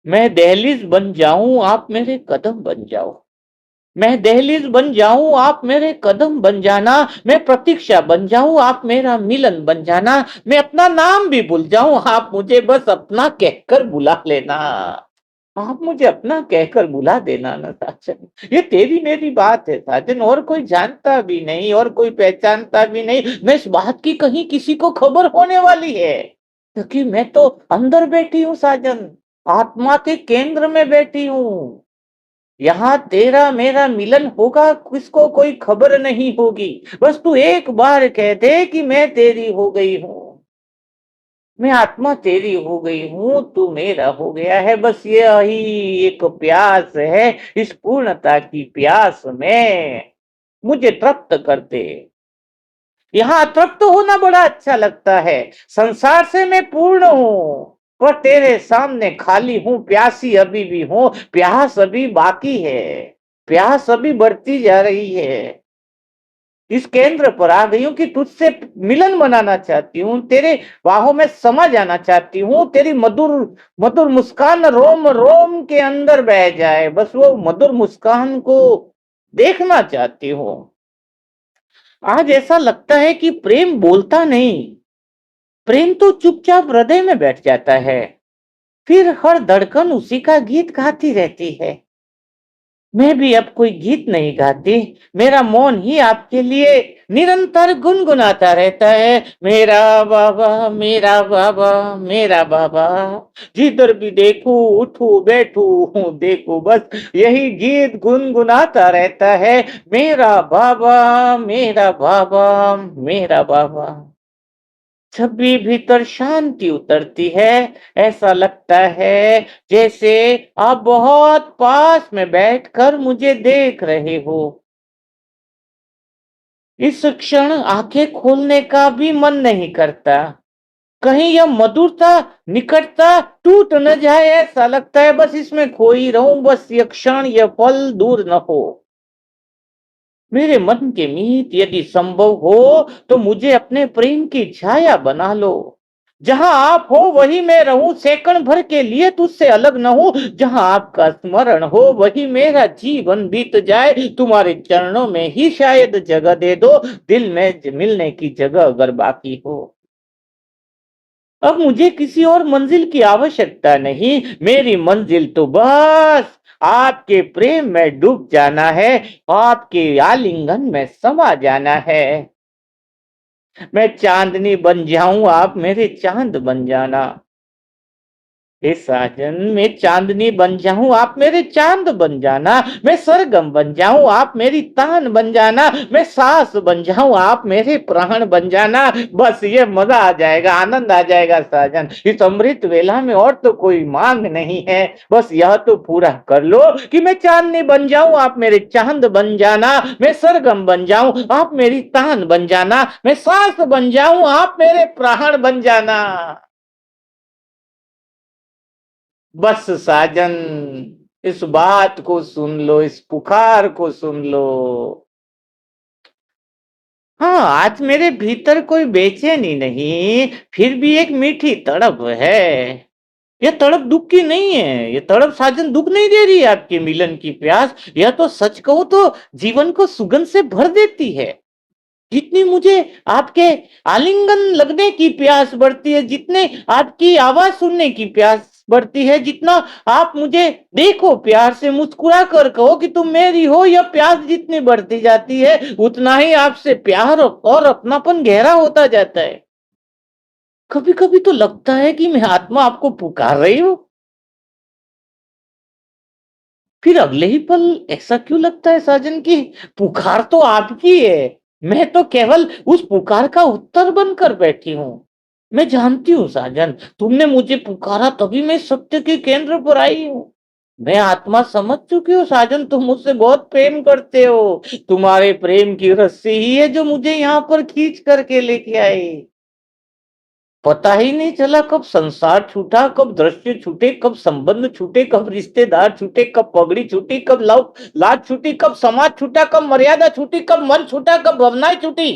S1: मैं दहलीज बन जाऊं, आप मेरे कदम बन जाओ। मैं दहलीज बन जाऊं, आप मेरे कदम बन जाना। मैं प्रतीक्षा बन जाऊं, आप मेरा मिलन बन जाना। मैं अपना नाम भी भूल जाऊं, आप मुझे बस अपना कहकर बुला लेना। आप मुझे अपना कहकर बुला देना ना साजन। ये तेरी मेरी बात है साजन, और कोई जानता भी नहीं और कोई पहचानता भी नहीं। मैं इस बात की कहीं किसी को खबर होने वाली है, क्योंकि मैं तो अंदर बैठी हूँ साजन, आत्मा के केंद्र में बैठी हूँ। यहाँ तेरा मेरा मिलन होगा, किसको कोई खबर नहीं होगी। बस तू एक बार कह दे कि मैं तेरी हो गई हूँ, मैं आत्मा तेरी हो गई हूँ, तू मेरा हो गया है। बस यही एक प्यास है, इस पूर्णता की प्यास में मुझे तृप्त कर दे। यहाँ तृप्त होना बड़ा अच्छा लगता है। संसार से मैं पूर्ण हूँ, पर तेरे सामने खाली हूँ, प्यासी अभी भी हूँ। प्यास अभी बाकी है, प्यास अभी बढ़ती जा रही है। इस केंद्र पर आ गई हूँ कि तुझसे मिलन बनाना चाहती हूँ, तेरे बाहों में समा जाना चाहती हूँ। तेरी मधुर मधुर मुस्कान रोम रोम के अंदर बह जाए, बस वो मधुर मुस्कान को देखना चाहती हूँ। आज ऐसा लगता है कि प्रेम बोलता नहीं, प्रेम तो चुपचाप हृदय में बैठ जाता है, फिर हर धड़कन उसी का गीत गाती रहती है। मैं भी अब कोई गीत नहीं गाती, मेरा मौन ही आपके लिए निरंतर गुनगुनाता रहता है। मेरा बाबा, मेरा बाबा, मेरा बाबा। जिधर भी देखूं, उठूं बैठूं देखूं, बस यही गीत गुनगुनाता रहता है। मेरा बाबा, मेरा बाबा, मेरा बाबा। जब भी भीतर शांति उतरती है, ऐसा लगता है जैसे आप बहुत पास में बैठकर मुझे देख रहे हो। इस क्षण आंखें खोलने का भी मन नहीं करता, कहीं यह मधुरता निकटता टूट न जाए। ऐसा लगता है बस इसमें खोई रहूं, बस यह क्षण यह पल दूर न हो। मेरे मन के मीत, यदि संभव हो तो मुझे अपने प्रेम की छाया बना लो। जहां आप हो वही मैं रहूं, सेकंड भर के लिए तुझसे अलग न हूं। जहां आपका स्मरण हो वही मेरा जीवन बीत जाए। तुम्हारे चरणों में ही शायद जगह दे दो, दिल में मिलने की जगह अगर बाकी हो। अब मुझे किसी और मंजिल की आवश्यकता नहीं, मेरी मंजिल तो बस आपके प्रेम में डूब जाना है, आपके आलिंगन में समा जाना है। मैं चांदनी बन जाऊं, आप मेरे चांद बन जाना। हे साजन, मैं चांदनी बन जाऊं, आप मेरे चांद बन जाना। मैं सरगम बन जाऊं, आप मेरी तान बन जाना। मैं सांस बन जाऊं, आप मेरे प्राण बन जाना। बस ये मजा आ जाएगा, आनंद आ जाएगा साजन। इस अमृत वेला में और तो कोई मांग नहीं है, बस यह तो पूरा कर लो कि मैं चांदनी बन जाऊं, आप मेरे चांद बन जाना। मैं सरगम बन जाऊं, आप मेरी तान बन जाना। मैं सांस बन जाऊं, आप मेरे प्राण बन जाना। बस साजन, इस बात को सुन लो, इस पुकार को सुन लो। हाँ, आज मेरे भीतर कोई बेचैनी नहीं, फिर भी एक मीठी तड़प है। ये तड़प दुख की नहीं है, ये तड़प साजन दुख नहीं दे रही है आपके मिलन की प्यास। यह तो सच कहूं तो जीवन को सुगंध से भर देती है। जितनी मुझे आपके आलिंगन लगने की प्यास बढ़ती है, जितने आपकी आवाज सुनने की प्यास बढ़ती है, जितना आप मुझे देखो प्यार से मुस्कुरा कर कहो कि तुम मेरी हो, यह प्यास जितनी बढ़ती जाती है उतना ही आपसे प्यार और अपनापन गहरा होता जाता है। कभी कभी तो लगता है कि मैं आत्मा आपको पुकार रही हूँ, फिर अगले ही पल ऐसा क्यों लगता है साजन की पुकार तो आपकी है, मैं तो केवल उस पुकार का उत्तर बनकर बैठी हूँ। मैं जानती हूँ साजन, तुमने मुझे पुकारा तभी मैं सत्य के केंद्र पर आई हूँ। मैं आत्मा समझ चुकी हूँ साजन, तुम मुझसे बहुत प्रेम करते हो। तुम्हारे प्रेम की रस्सी ही है जो मुझे यहाँ पर खींच करके लेके आई। पता ही नहीं चला कब संसार छूटा, कब दृश्य छूटे, कब संबंध छूटे, कब रिश्तेदार छूटे, कब पगड़ी छूटी, कब लव लाज छूटी, कब समाज छूटा, कब मर्यादा छूटी, कब मन छूटा, कब भावनाएं छूटी,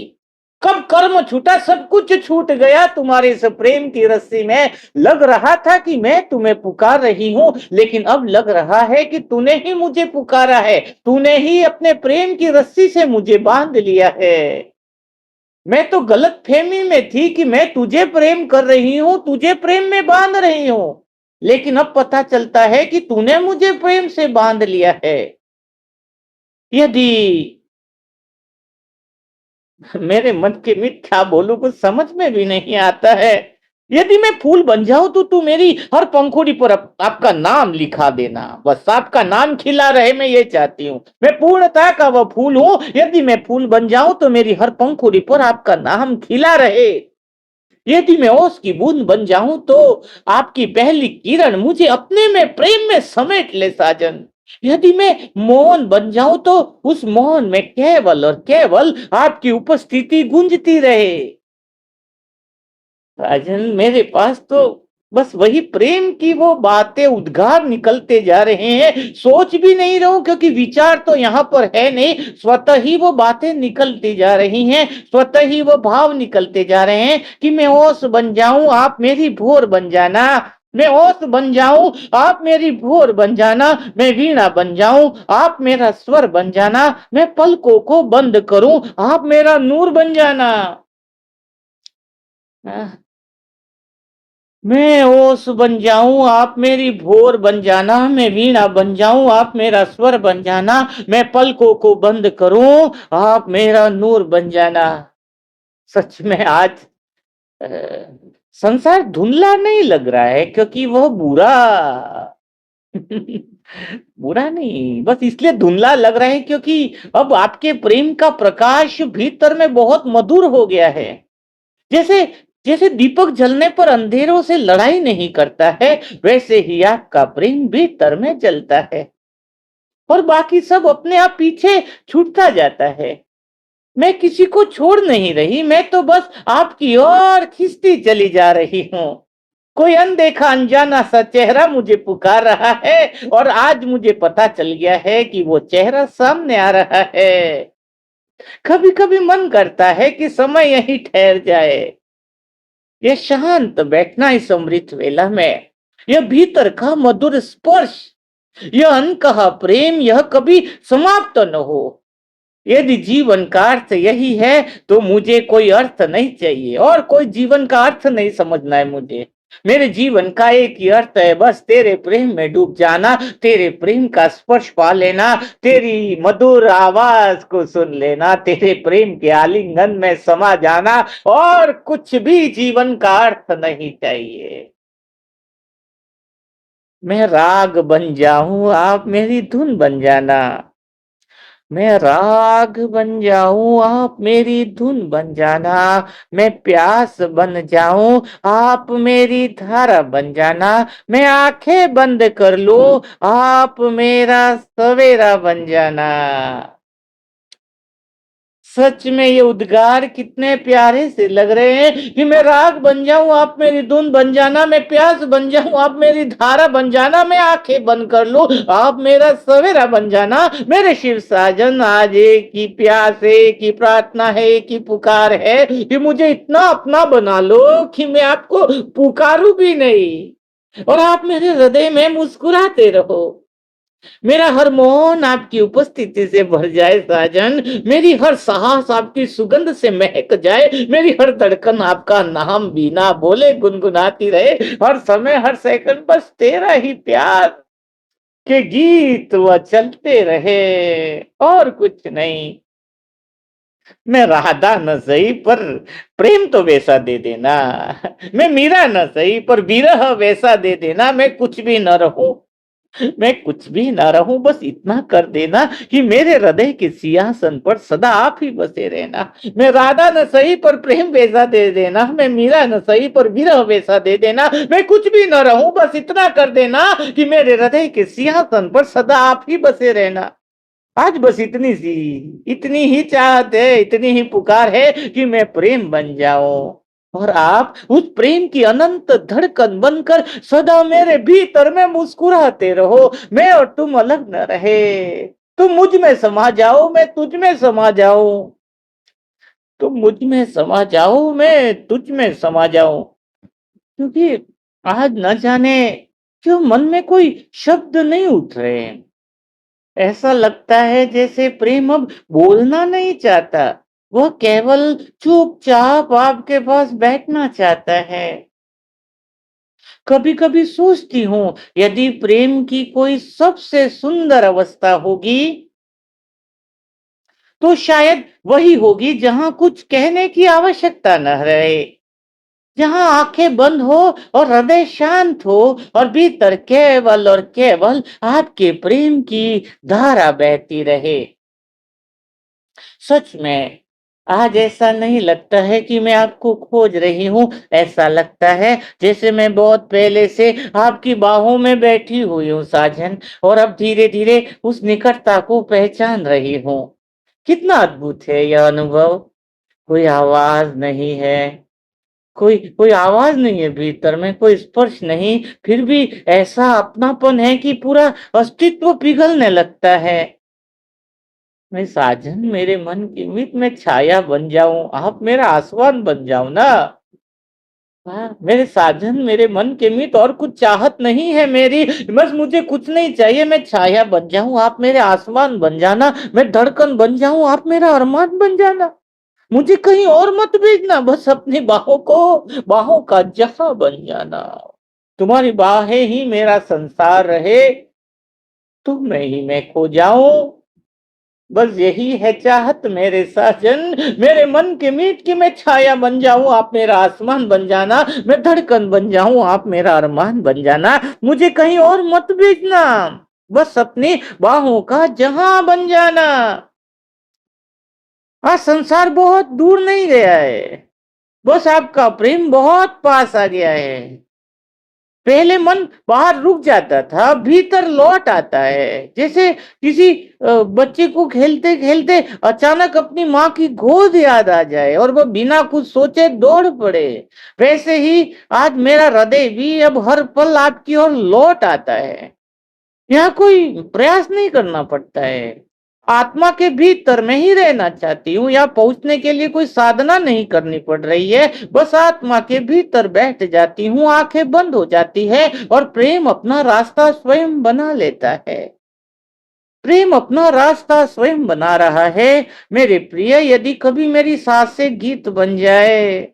S1: कब कर्म छूटा। सब कुछ छूट गया तुम्हारे इस प्रेम की रस्सी में। लग रहा था कि मैं तुम्हें पुकार रही हूं, लेकिन अब लग रहा है कि तूने ही मुझे पुकारा है। तूने ही अपने प्रेम की रस्सी से मुझे बांध लिया है। मैं तो गलत फहमी में थी कि मैं तुझे प्रेम कर रही हूं, तुझे प्रेम में बांध रही हूं, लेकिन अब पता चलता है कि तूने मुझे प्रेम से बांध लिया है। यदि मेरे मन के मित क्या बोलूं, कुछ समझ में भी नहीं आता है। यदि मैं फूल बन जाऊं तो तू मेरी हर पंखुड़ी पर आपका नाम लिखा देना। बस आपका नाम खिला रहे, मैं ये चाहती हूँ। मैं पूर्णता का वह फूल हूं। यदि मैं फूल बन जाऊं तो मेरी हर पंखुड़ी पर आपका नाम खिला रहे। यदि मैं ओस की बूंद बन जाऊं तो आपकी पहली किरण मुझे अपने में प्रेम में समेट ले साजन। यदि मैं मौन बन जाऊं तो उस मौन में केवल और केवल आपकी उपस्थिति गूंजती रहे। राजन, मेरे पास तो बस वही प्रेम की वो बातें उद्गार निकलते जा रहे हैं। सोच भी नहीं रहा हूं क्योंकि विचार तो यहाँ पर है नहीं। स्वतः ही वो बातें निकलती जा रही हैं, स्वतः ही वो भाव निकलते जा रहे हैं कि मैं ओस बन जाऊं, आप मेरी भोर बन जाना। मैं ओस बन जाऊं, आप मेरी भोर बन जाना। मैं वीणा बन जाऊं, आप मेरा स्वर बन जाना। मैं पलकों को बंद करूं, आप मेरा नूर बन जाना। मैं ओस बन जाऊं, आप मेरी भोर बन जाना। मैं वीणा बन जाऊं, आप मेरा स्वर बन जाना। मैं पलकों को बंद करूं, आप मेरा नूर बन जाना। सच में आज अ, संसार धुंधला नहीं लग रहा है क्योंकि वह बुरा बुरा नहीं, बस इसलिए धुंधला लग रहा है क्योंकि अब आपके प्रेम का प्रकाश भीतर में बहुत मधुर हो गया है। जैसे जैसे दीपक जलने पर अंधेरों से लड़ाई नहीं करता है, वैसे ही आपका प्रेम भीतर में जलता है और बाकी सब अपने आप पीछे छूटता जाता है। मैं किसी को छोड़ नहीं रही, मैं तो बस आपकी ओर खिंचती चली जा रही हूँ। कोई अनदेखा अनजाना सा चेहरा मुझे पुकार रहा है और आज मुझे पता चल गया है कि वो चेहरा सामने आ रहा है। कभी कभी मन करता है कि समय यहीं ठहर जाए। यह शांत बैठना इस अमृत वेला में, यह भीतर का मधुर स्पर्श, यह अनकहा प्रेम, यह कभी समाप्त न हो। यदि जीवन का अर्थ यही है तो मुझे कोई अर्थ नहीं चाहिए और कोई जीवन का अर्थ नहीं समझना है मुझे। मेरे जीवन का एक ही अर्थ है, बस तेरे प्रेम में डूब जाना, तेरे प्रेम का स्पर्श पा लेना, तेरी मधुर आवाज को सुन लेना, तेरे प्रेम के आलिंगन में समा जाना, और कुछ भी जीवन का अर्थ नहीं चाहिए। मैं राग बन जाऊं, आप मेरी धुन बन जाना। मैं राग बन जाऊं, आप मेरी धुन बन जाना। मैं प्यास बन जाऊं, आप मेरी धारा बन जाना। मैं आंखें बंद कर लूं, आप मेरा सवेरा बन जाना। सच में ये उद्गार कितने प्यारे से लग रहे हैं कि मैं राग बन जाऊं, आप मेरी धुन बन जाना। मैं प्यास बन जाऊं, आप मेरी धारा बन जाना। मैं आंखें बंद कर लूं, आप मेरा सवेरा बन जाना। मेरे शिव साजन, आज एक ही प्यास है, एक ही प्रार्थना है, एक ही पुकार है कि मुझे इतना अपना बना लो कि मैं आपको पुकारूं भी नहीं और आप मेरे हृदय में मुस्कुराते रहो। मेरा हर मौन आपकी उपस्थिति से भर जाए साजन। मेरी हर सांस आपकी सुगंध से महक जाए। मेरी हर धड़कन आपका नाम बिना बोले गुनगुनाती रहे। हर समय हर सेकंड बस तेरा ही प्यार के गीत वह चलते रहे और कुछ नहीं। मैं राधा न सही पर प्रेम तो वैसा दे देना। मैं मीरा न सही पर विरह वैसा दे देना। मैं कुछ भी न रहूं, मैं कुछ भी ना रहूं, बस इतना कर देना कि मेरे हृदय के सिंहासन पर सदा आप ही बसे रहना। मैं राधा न सही पर प्रेम वैसा दे देना। मैं मीरा न सही पर विरह वैसा दे देना। मैं कुछ भी ना रहूं, बस इतना कर देना कि मेरे हृदय के सिंहासन पर सदा आप ही बसे रहना। आज बस इतनी ही चाहत है, इतनी ही पुकार है कि मैं प्रेम बन जाऊं। और आप उस प्रेम की अनंत धड़कन बनकर सदा मेरे भीतर में मुस्कुराते रहो। मैं और तुम अलग न रहे। तुम मुझ में समा जाओ, मैं तुझ में समा जाऊं। तुम मुझ में समा जाओ, मैं तुझ में समा जाऊं। क्योंकि आज न जाने क्यों मन में कोई शब्द नहीं उठ रहे हैं। ऐसा लगता है जैसे प्रेम अब बोलना नहीं चाहता। वह केवल चुपचाप आपके पास बैठना चाहता है। कभी कभी सोचती हूँ, यदि प्रेम की कोई सबसे सुंदर अवस्था होगी तो शायद वही होगी जहां कुछ कहने की आवश्यकता न रहे, जहां आंखें बंद हो और हृदय शांत हो और भीतर केवल और केवल आपके प्रेम की धारा बहती रहे। सच में आज ऐसा नहीं लगता है कि मैं आपको खोज रही हूँ। ऐसा लगता है जैसे मैं बहुत पहले से आपकी बाहों में बैठी हुई हूँ साजन, और अब धीरे धीरे उस निकटता को पहचान रही हूँ। कितना अद्भुत है यह अनुभव। कोई आवाज नहीं है, कोई कोई आवाज नहीं है भीतर में, कोई स्पर्श नहीं, फिर भी ऐसा अपनापन है कि पूरा अस्तित्व पिघलने लगता है। मैं साजन मेरे मन की मीत में छाया बन जाऊं, आप मेरा आसमान बन जाओ ना। हाँ, मेरे साजन मेरे मन के मीत और कुछ चाहत नहीं है मेरी। बस मुझे कुछ नहीं चाहिए, मैं छाया बन जाऊं, आप मेरे आसमान बन जाना। मैं धड़कन बन जाऊं, आप मेरा अरमान बन जाना। मुझे कहीं और मत भेजना, बस अपनी बाहों को, बाहों का जहां बन जाना। तुम्हारी बाहें ही मेरा संसार रहे, तुम में ही मैं खो जाऊं। बस यही है चाहत मेरे साजन, मेरे मन के मीत की मैं छाया बन जाऊं, आप मेरा आसमान बन जाना। मैं धड़कन बन जाऊं, आप मेरा अरमान बन जाना। मुझे कहीं और मत भेजना, बस अपनी बाहों का जहां बन जाना। आज संसार बहुत दूर नहीं गया है, बस आपका प्रेम बहुत पास आ गया है। पहले मन बाहर रुक जाता था, भीतर लौट आता है। जैसे किसी बच्चे को खेलते खेलते अचानक अपनी माँ की गोद याद आ जाए और वह बिना कुछ सोचे दौड़ पड़े। वैसे ही आज मेरा हृदय भी अब हर पल आपकी ओर लौट आता है। यहाँ कोई प्रयास नहीं करना पड़ता है। आत्मा के भीतर में ही रहना चाहती हूँ। यहाँ पहुंचने के लिए कोई साधना नहीं करनी पड़ रही है। बस आत्मा के भीतर बैठ जाती हूँ, आंखें बंद हो जाती है और प्रेम अपना रास्ता स्वयं बना लेता है। प्रेम अपना रास्ता स्वयं बना रहा है। मेरे प्रिय, यदि कभी मेरी सांसें गीत बन जाए,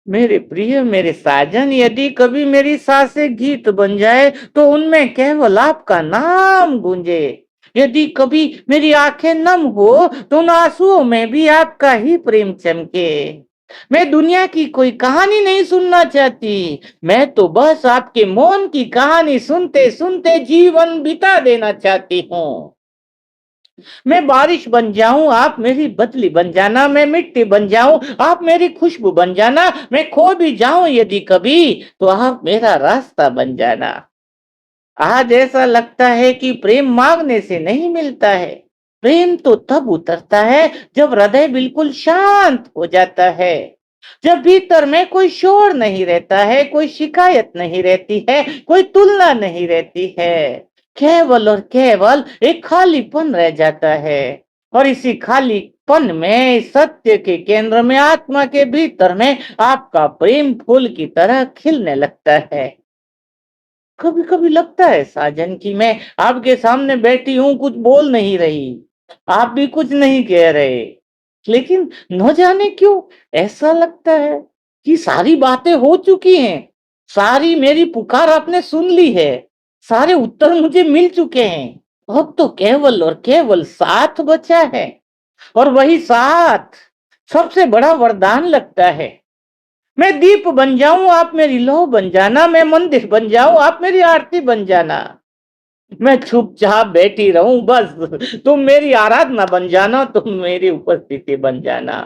S1: मेरे प्रिय मेरे साजन, यदि कभी मेरी सांसें गीत बन जाए तो उनमें केवल आपका नाम गूंजे। यदि कभी मेरी आंखें नम हो तो उन आंसुओं में भी आपका ही प्रेम चमके। मैं दुनिया की कोई कहानी नहीं सुनना चाहती, मैं तो बस आपके मौन की कहानी सुनते सुनते जीवन बिता देना चाहती हूँ। मैं बारिश बन जाऊं, आप मेरी बदली बन जाना। मैं मिट्टी बन जाऊं, आप मेरी खुशबू बन जाना। मैं खो भी जाऊं यदि कभी, तो आप मेरा रास्ता बन जाना। आज ऐसा लगता है कि प्रेम मांगने से नहीं मिलता है। प्रेम तो तब उतरता है जब हृदय बिल्कुल शांत हो जाता है, जब भीतर में कोई शोर नहीं रहता है, कोई शिकायत नहीं रहती है, कोई तुलना नहीं रहती है। केवल और केवल एक खालीपन रह जाता है। और इसी खालीपन में, इस सत्य के केंद्र में, आत्मा के भीतर में आपका प्रेम फूल की तरह खिलने लगता है। कभी कभी लगता है साजन कि मैं आपके सामने बैठी हूं, कुछ बोल नहीं रही, आप भी कुछ नहीं कह रहे, लेकिन न जाने क्यों ऐसा लगता है कि सारी बातें हो चुकी हैं, सारी मेरी पुकार आपने सुन ली है, सारे उत्तर मुझे मिल चुके हैं। अब तो केवल और केवल साथ बचा है, और वही साथ सबसे बड़ा वरदान लगता है। मैं दीप बन जाऊं, आप मेरी लौ बन जाना। मैं मंदिर बन जाऊं, आप मेरी आरती बन जाना। मैं चुपचाप बैठी रहूं, बस तुम मेरी आराधना बन जाना, तुम मेरी उपस्थिति बन जाना।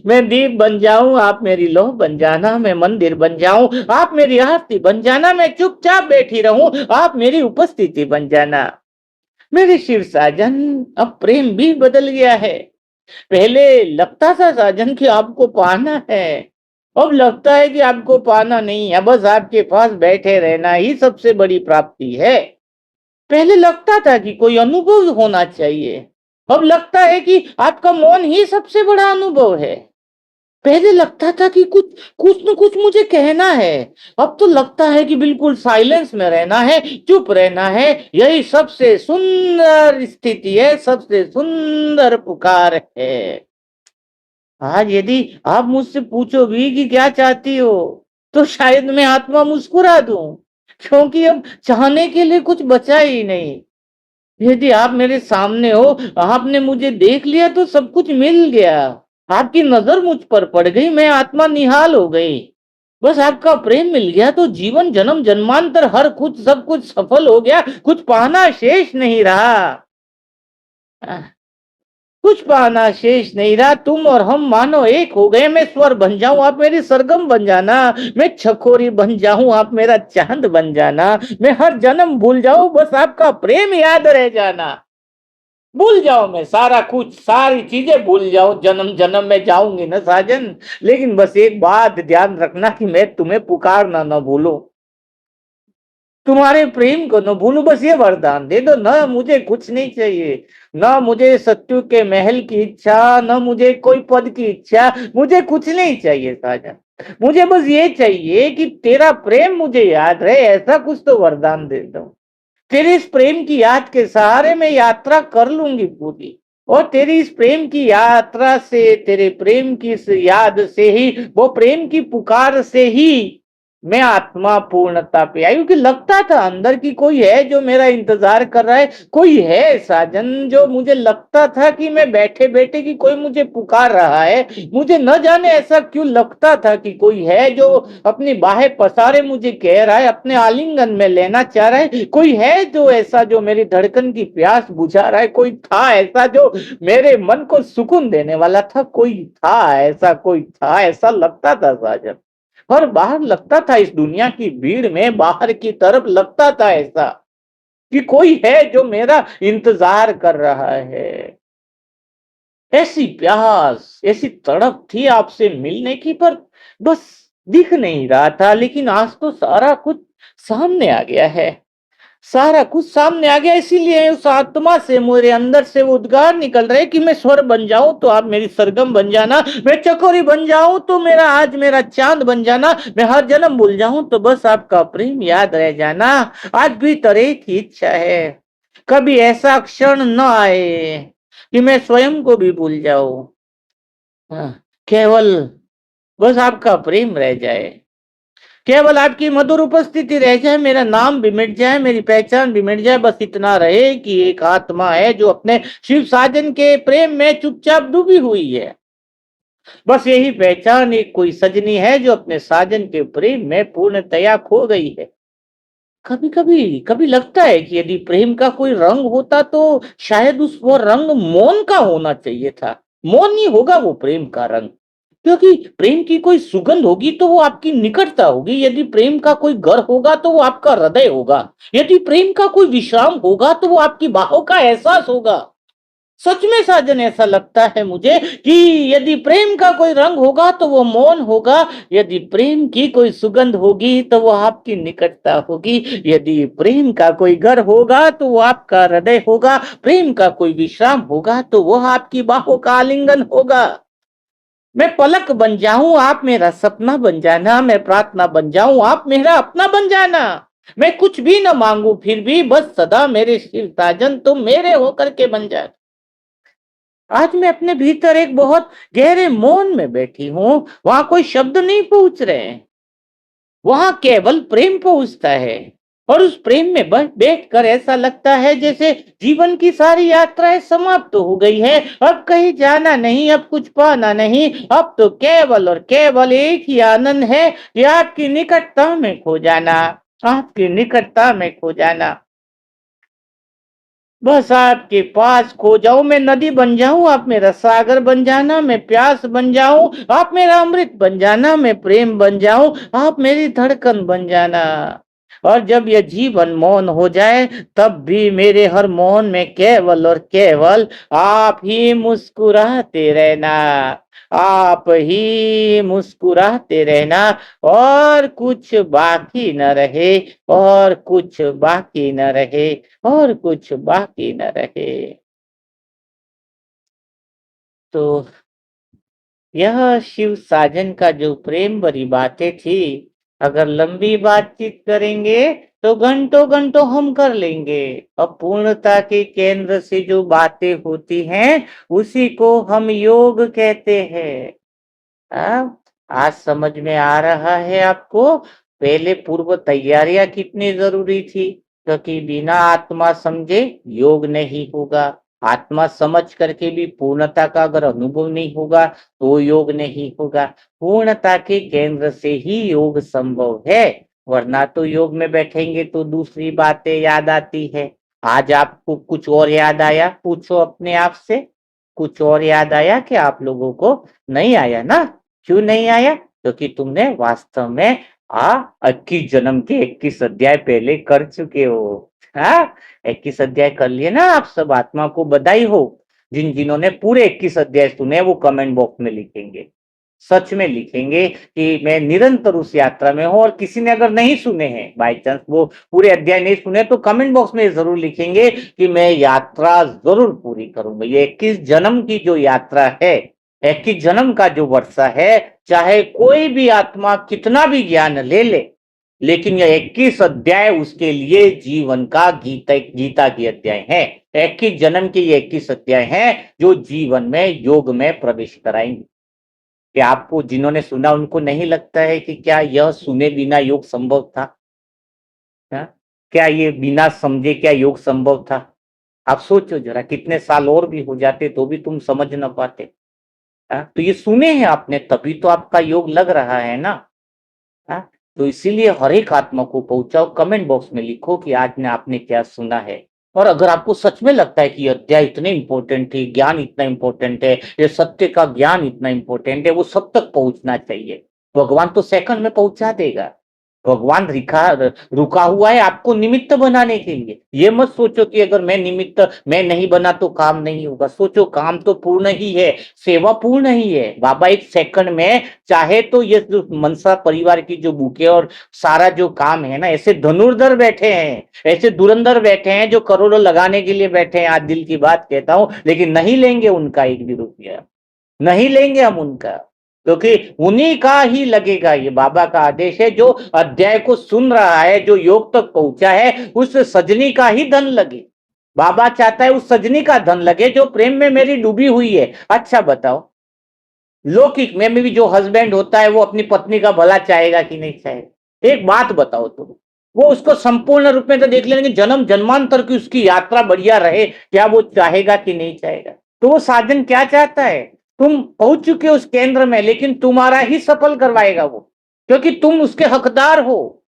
S1: मैं दीप बन जाऊं, आप मेरी लौ बन जाना। मैं मंदिर बन जाऊं, आप मेरी आरती बन जाना। मैं चुपचाप बैठी रहूं, आप मेरी उपस्थिति बन जाना। मेरे शिव साजन, अब प्रेम भी बदल गया है। पहले लगता था साजन कि आपको पाना है,
S2: अब लगता है कि आपको पाना नहीं है, बस आपके पास बैठे रहना ही सबसे बड़ी प्राप्ति है। पहले लगता था कि कोई अनुभव होना चाहिए, अब लगता है कि आपका मौन ही सबसे बड़ा अनुभव है। पहले लगता था कि कुछ कुछ न कुछ मुझे कहना है, अब तो लगता है कि बिल्कुल साइलेंस में रहना है, चुप रहना है। यही सबसे सुंदर स्थिति है, सबसे सुंदर पुकार है। आज यदि आप मुझसे पूछो भी कि क्या चाहती हो, तो शायद मैं आत्मा मुस्कुरा दूं, क्योंकि अब चाहने के लिए कुछ बचा ही नहीं। यदि आप मेरे सामने हो, आपने मुझे देख लिया तो सब कुछ मिल गया। आपकी नजर मुझ पर पड़ गई, मैं आत्मा निहाल हो गई। बस आपका प्रेम मिल गया तो जीवन जन्म जन्मांतर हर कुछ सब कुछ सफल हो गया, कुछ पाना शेष नहीं रहा। कुछ पाना शेष नहीं रहा, तुम और हम मानो एक हो गए। मैं स्वर बन जाऊं, आप मेरी सरगम बन जाना। मैं छखोरी बन जाऊं, आप मेरा चांद बन जाना। मैं हर जन्म भूल जाऊं, बस आपका प्रेम याद रह जाना। भूल जाओ, मैं सारा कुछ सारी चीजें भूल जाओ, जन्म जन्म में जाऊंगी ना साजन। लेकिन बस एक बात ध्यान रखना कि मैं तुम्हें पुकारना ना भूलूं, तुम्हारे प्रेम को न भूलूं। बस ये वरदान दे दो, ना मुझे कुछ नहीं चाहिए। ना मुझे सत्य के महल की इच्छा, ना मुझे कोई पद की इच्छा, मुझे कुछ नहीं चाहिए साजन। मुझे बस ये चाहिए कि तेरा प्रेम मुझे याद रहे, ऐसा कुछ तो वरदान दे दो। तेरे इस प्रेम की याद के सहारे मैं यात्रा कर लूंगी पूरी। और तेरी इस प्रेम की यात्रा से, तेरे प्रेम की इस याद से ही, वो प्रेम की पुकार से ही मैं आत्मा पूर्णता पे आई। क्योंकि लगता था अंदर की कोई है जो मेरा इंतजार कर रहा है, कोई है साजन। जो मुझे लगता था कि मैं बैठे बैठे कि कोई मुझे पुकार रहा है। मुझे न जाने ऐसा क्यों लगता था कि कोई है जो अपनी बाहें पसारे मुझे कह रहा है, अपने आलिंगन में लेना चाह रहा है। कोई है जो ऐसा जो मेरी धड़कन की प्यास बुझा रहा है। कोई था ऐसा जो मेरे मन को सुकून देने वाला था। कोई था ऐसा, कोई था ऐसा लगता था साजन। और बाहर लगता था, इस दुनिया की भीड़ में बाहर की तरफ लगता था ऐसा कि कोई है जो मेरा इंतजार कर रहा है। ऐसी प्यास, ऐसी तड़प थी आपसे मिलने की, पर बस दिख नहीं रहा था। लेकिन आज तो सारा कुछ सामने आ गया है, सारा कुछ सामने आ गया। इसीलिए उस आत्मा से, मेरे अंदर से वो उद्गार निकल रहे कि मैं स्वर बन जाऊं तो आप मेरी सरगम बन जाना। मैं चकोरी बन जाऊं तो मेरा आज मेरा चांद बन जाना। मैं हर जन्म भूल जाऊं तो बस आपका प्रेम याद रह जाना। आज भी तरह की इच्छा है, कभी ऐसा क्षण न आए कि मैं स्वयं को भी भूल जाऊं। हाँ, केवल बस आपका प्रेम रह जाए, केवल आपकी मधुर उपस्थिति रह जाए। मेरा नाम भी मिट जाए, मेरी पहचान भी मिट जाए। बस इतना रहे कि एक आत्मा है जो अपने शिव साजन के प्रेम में चुपचाप डूबी हुई है। बस यही पहचान, एक कोई सजनी है जो अपने साजन के प्रेम में पूर्णतया खो गई है। कभी कभी कभी लगता है कि यदि प्रेम का कोई रंग होता तो शायद उस वो रंग मौन का होना चाहिए था। मौन ही होगा वो प्रेम का रंग। क्योंकि प्रेम की कोई सुगंध होगी तो वो आपकी निकटता होगी। यदि प्रेम का कोई घर होगा तो वो आपका हृदय होगा। यदि प्रेम का कोई विश्राम होगा तो वो आपकी बाहों का एहसास होगा। सच में साजन ऐसा लगता है मुझे कि यदि प्रेम का कोई रंग होगा तो वो मौन होगा। यदि प्रेम की कोई सुगंध होगी तो वो आपकी निकटता होगी। यदि प्रेम का कोई घर होगा तो वो आपका हृदय होगा। प्रेम का कोई विश्राम होगा तो वो आपकी बाहों का आलिंगन होगा। मैं पलक बन जाऊं, आप मेरा सपना बन जाना। मैं प्रार्थना बन जाऊं, आप मेरा अपना बन जाना। मैं कुछ भी न मांगू फिर भी बस सदा मेरे शिव साजन तुम मेरे होकर के बन जाए। आज मैं अपने भीतर एक बहुत गहरे मौन में बैठी हूँ। वहां कोई शब्द नहीं पहुंच रहे हैं, वहां केवल प्रेम पहुंचता है। और उस प्रेम में बैठ कर ऐसा लगता है जैसे जीवन की सारी यात्राएं समाप्त तो हो गई है। अब कहीं जाना नहीं, अब कुछ पाना नहीं। अब तो केवल और केवल एक ही आनंद है, ये आपकी निकटता में खो जाना, आपकी निकटता में खो जाना। बस आपके पास खो जाऊं, मैं नदी बन जाऊं, आप मेरा सागर बन जाना। मैं प्यास बन जाऊं, आप मेरा अमृत बन जाना। मैं प्रेम बन जाऊं, आप मेरी धड़कन बन जाना। और जब यह जीवन मौन हो जाए तब भी मेरे हर मौन में केवल और केवल आप ही मुस्कुराते रहना, आप ही मुस्कुराते रहना, और कुछ बाकी न रहे, और कुछ बाकी न रहे, और कुछ बाकी न रहे। तो यह शिव साजन का जो प्रेम भरी बातें थी, अगर लंबी बातचीत करेंगे तो घंटों घंटों हम कर लेंगे। अब पूर्णता के केंद्र से जो बातें होती हैं उसी को हम योग कहते हैं। आज समझ में आ रहा है आपको पहले पूर्व तैयारियां कितनी जरूरी थी, क्योंकि बिना आत्मा समझे योग नहीं होगा। आत्मा समझ करके भी पूर्णता का अगर अनुभव नहीं होगा तो योग नहीं होगा। पूर्णता के केंद्र से ही योग संभव है, वरना तो योग में बैठेंगे तो दूसरी बातें याद आती है। आज आपको कुछ और याद आया, पूछो अपने आप से, कुछ और याद आया कि आप लोगों को? नहीं आया ना? क्यों नहीं आया? क्योंकि तुमने वास्तव में 21 जन्म के 21 अध्याय पहले कर चुके हो। हाँ, 21 अध्याय कर लिए ना आप सब। आत्मा को बधाई हो। जिन्होंने पूरे 21 अध्याय सुने वो कमेंट बॉक्स में लिखेंगे, सच में लिखेंगे कि मैं निरंतर उस यात्रा में हूं। और किसी ने अगर नहीं सुने हैं, बाई चांस वो पूरे अध्याय नहीं सुने, तो कमेंट बॉक्स में जरूर लिखेंगे कि मैं यात्रा जरूर पूरी करूंगा। ये 21 जन्म की जो यात्रा है, 21 जन्म का जो वर्षा है, चाहे कोई भी आत्मा कितना भी ज्ञान ले ले, लेकिन यह 21 अध्याय उसके लिए जीवन का गीता की अध्याय है। 21 जन्म के ये 21 अध्याय हैं जो जीवन में योग में प्रवेश कराएंगे। कि आपको जिन्होंने सुना उनको नहीं लगता है कि क्या यह सुने बिना योग संभव था? हा? क्या ये बिना समझे क्या योग संभव था? आप सोचो जरा, कितने साल और भी हो जाते तो भी तुम समझ ना पाते। तो ये सुने हैं आपने, तभी तो आपका योग लग रहा है ना। हाँ, तो इसीलिए हर एक आत्मा को पहुंचाओ। कमेंट बॉक्स में लिखो कि आज ने आपने क्या सुना है। और अगर आपको सच में लगता है कि ये अध्याय इतने इंपॉर्टेंट है, ज्ञान इतना इंपॉर्टेंट है, ये सत्य का ज्ञान इतना इंपॉर्टेंट है, वो सब तक पहुंचना चाहिए। भगवान तो सेकंड में पहुंचा देगा। भगवान रुका हुआ है आपको निमित्त बनाने के लिए। ये मत सोचो कि अगर मैं निमित्त मैं नहीं बना तो काम नहीं होगा। सोचो, काम तो पूर्ण ही है, सेवा पूर्ण ही है। बाबा एक सेकंड में चाहे तो ये जो मनसा परिवार की जो बुके और सारा जो काम है ना, ऐसे धनुर्धर बैठे हैं, ऐसे धुरंधर बैठे हैं जो करोड़ों लगाने के लिए बैठे हैं। आज दिल की बात कहता हूं, लेकिन नहीं लेंगे उनका एक भी रुपया, नहीं लेंगे हम उनका, क्योंकि उन्हीं का ही लगेगा। ये बाबा का आदेश है, जो अध्याय को सुन रहा है, जो योग तक पहुंचा है, उस सजनी का ही धन लगे। बाबा चाहता है उस सजनी का धन लगे जो प्रेम में मेरी डूबी हुई है। अच्छा बताओ, लौकिक में भी जो हस्बैंड होता है वो अपनी पत्नी का भला चाहेगा कि नहीं चाहेगा? एक बात बताओ तुम, वो उसको संपूर्ण रूप में तो देख लेंगे, जन्म जन्मांतर की उसकी यात्रा बढ़िया रहे, क्या वो चाहेगा कि नहीं चाहेगा? तो वो साजन क्या चाहता है? तुम पहुंच चुके हो उस केंद्र में, लेकिन तुम्हारा ही सफल करवाएगा वो, क्योंकि तुम उसके हकदार हो।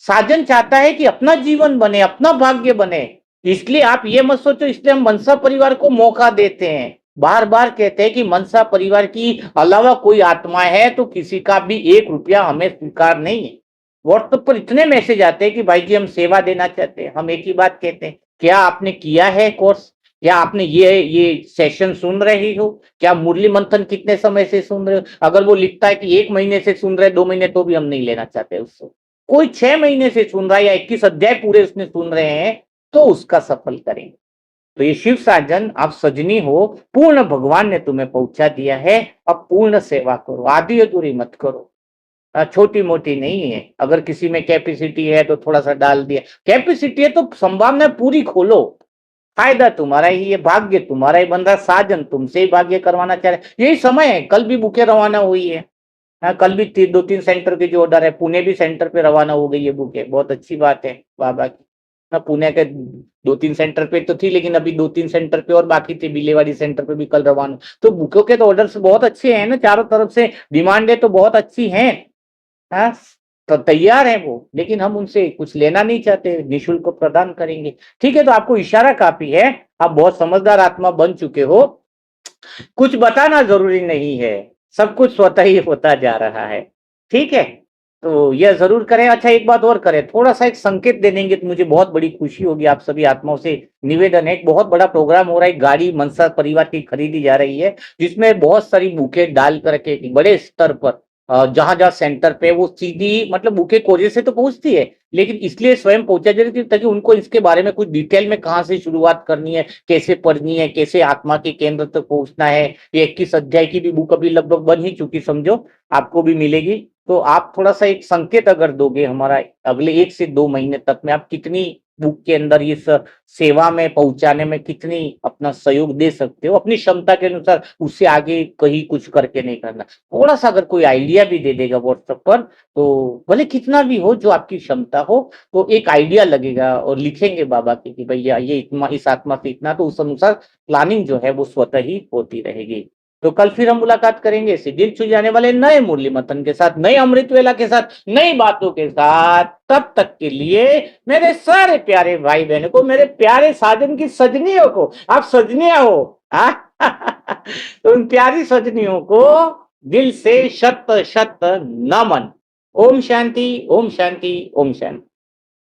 S2: साजन चाहता है कि अपना जीवन बने, अपना भाग्य बने। इसलिए आप ये मत सोचो इसलिए हम मनसा परिवार को मौका देते हैं। बार बार कहते हैं कि मनसा परिवार की अलावा कोई आत्मा है तो किसी का भी 1 रुपया हमें स्वीकार नहीं है। व्हाट्सएप पर इतने मैसेज आते हैं कि भाई जी हम सेवा देना चाहते हैं। हम एक ही बात कहते हैं, क्या आपने किया है कोर्स? क्या आपने ये सेशन सुन रही हो? क्या मुरली मंथन कितने समय से सुन रहे हो? अगर वो लिखता है कि 1 महीने से सुन रहे, 2 महीने, तो भी हम नहीं लेना चाहते उससे। कोई 6 महीने से सुन रहा है या 21 अध्याय पूरे उसने सुन रहे हैं, तो उसका सफल करेंगे। तो ये शिव साजन, आप सजनी हो, पूर्ण भगवान ने तुम्हें पहुंचा दिया है। अब पूर्ण सेवा करो, आधी अधूरी मत करो। छोटी मोटी नहीं है। अगर किसी में कैपेसिटी है तो थोड़ा सा डाल दिया, कैपेसिटी है तो संभावना पूरी खोलो। फायदा तुम्हारा ही है, भाग्य तुम्हारा ही बन रहा। साजन तुमसे ही भाग्य करवाना चाह रहे, यही समय है। कल भी बुके रवाना हुई है। हाँ, कल भी 2-3 सेंटर के जो ऑर्डर है, पुणे भी सेंटर पे रवाना हो गई है बुके। बहुत अच्छी बात है बाबा की। हाँ, पुणे के 2-3 सेंटर पे तो थी, लेकिन अभी 2-3 सेंटर पे और बाकी थे। बिलेवाड़ी सेंटर पे भी कल रवाना। तो बुकों के तो ऑर्डर बहुत अच्छे हैं ना, चारों तरफ से डिमांड है तो बहुत अच्छी है। हाँ, तो तैयार है वो, लेकिन हम उनसे कुछ लेना नहीं चाहते, निःशुल्क प्रदान करेंगे। ठीक है, तो आपको इशारा काफी है। आप बहुत समझदार आत्मा बन चुके हो, कुछ बताना जरूरी नहीं है, सब कुछ स्वतः ही होता जा रहा है। ठीक है, तो यह ज़रूर करें। अच्छा एक बात और करें, थोड़ा-सा एक संकेत दे देंगे तो मुझे बहुत बड़ी खुशी होगी। आप सभी आत्माओं से निवेदन है, एक बहुत बड़ा प्रोग्राम हो रहा है, एक गाड़ी मनसा परिवार की खरीदी जा रही है, जिसमें बहुत सारी बुकें डाल कर के एक बड़े स्तर पर जहाँ-जहाँ सेंटर पे वो सीधी मतलब बुके कोरियर से तो पहुँचती है, लेकिन इसलिए स्वयं पहुँचाई जा रही थी ताकि उनको इसके बारे में कुछ डिटेल में कहाँ से शुरुआत करनी है, कैसे पढ़नी है, कैसे आत्मा के केंद्र तक पहुँचना है। ये 21 अध्याय की भी बुक अभी लगभग बन ही चुकी समझो, आपको भी मिलेगी। तो आप थोड़ा-सा एक संकेत अगर दोगे हमारा अगले 1 से 2 महीने तक में आप कितनी बुक के अंदर इस सेवा में पहुँचाने में कितनी अपना सहयोग दे सकते हो? अपनी क्षमता के अनुसार, उससे आगे कहीं कुछ करके नहीं करना। थोड़ा-सा अगर कोई आइडिया भी दे देगा व्हाट्सएप पर, तो भले कितना भी हो जो आपकी क्षमता हो, तो एक आइडिया लगेगा और लिखेंगे बाबा के कि भैया ये इतना इस आत्मा से इतना, तो उस अनुसार प्लानिंग जो है वो स्वतः ही होती रहेगी। तो कल फिर हम मुलाकात करेंगे इसी दिल छू जाने वाले नए मुरली मंथन के साथ, नई अमृत वेला के साथ, नई बातों के साथ। तब तक के लिए मेरे सारे प्यारे भाई बहनों को, मेरे प्यारे साजन की सजनियों को, आप सजनिया हो हाँ? तो उन प्यारी सजनियों को दिल से शत शत नमन। ओम शांति, ओम शांति, ओम शांति।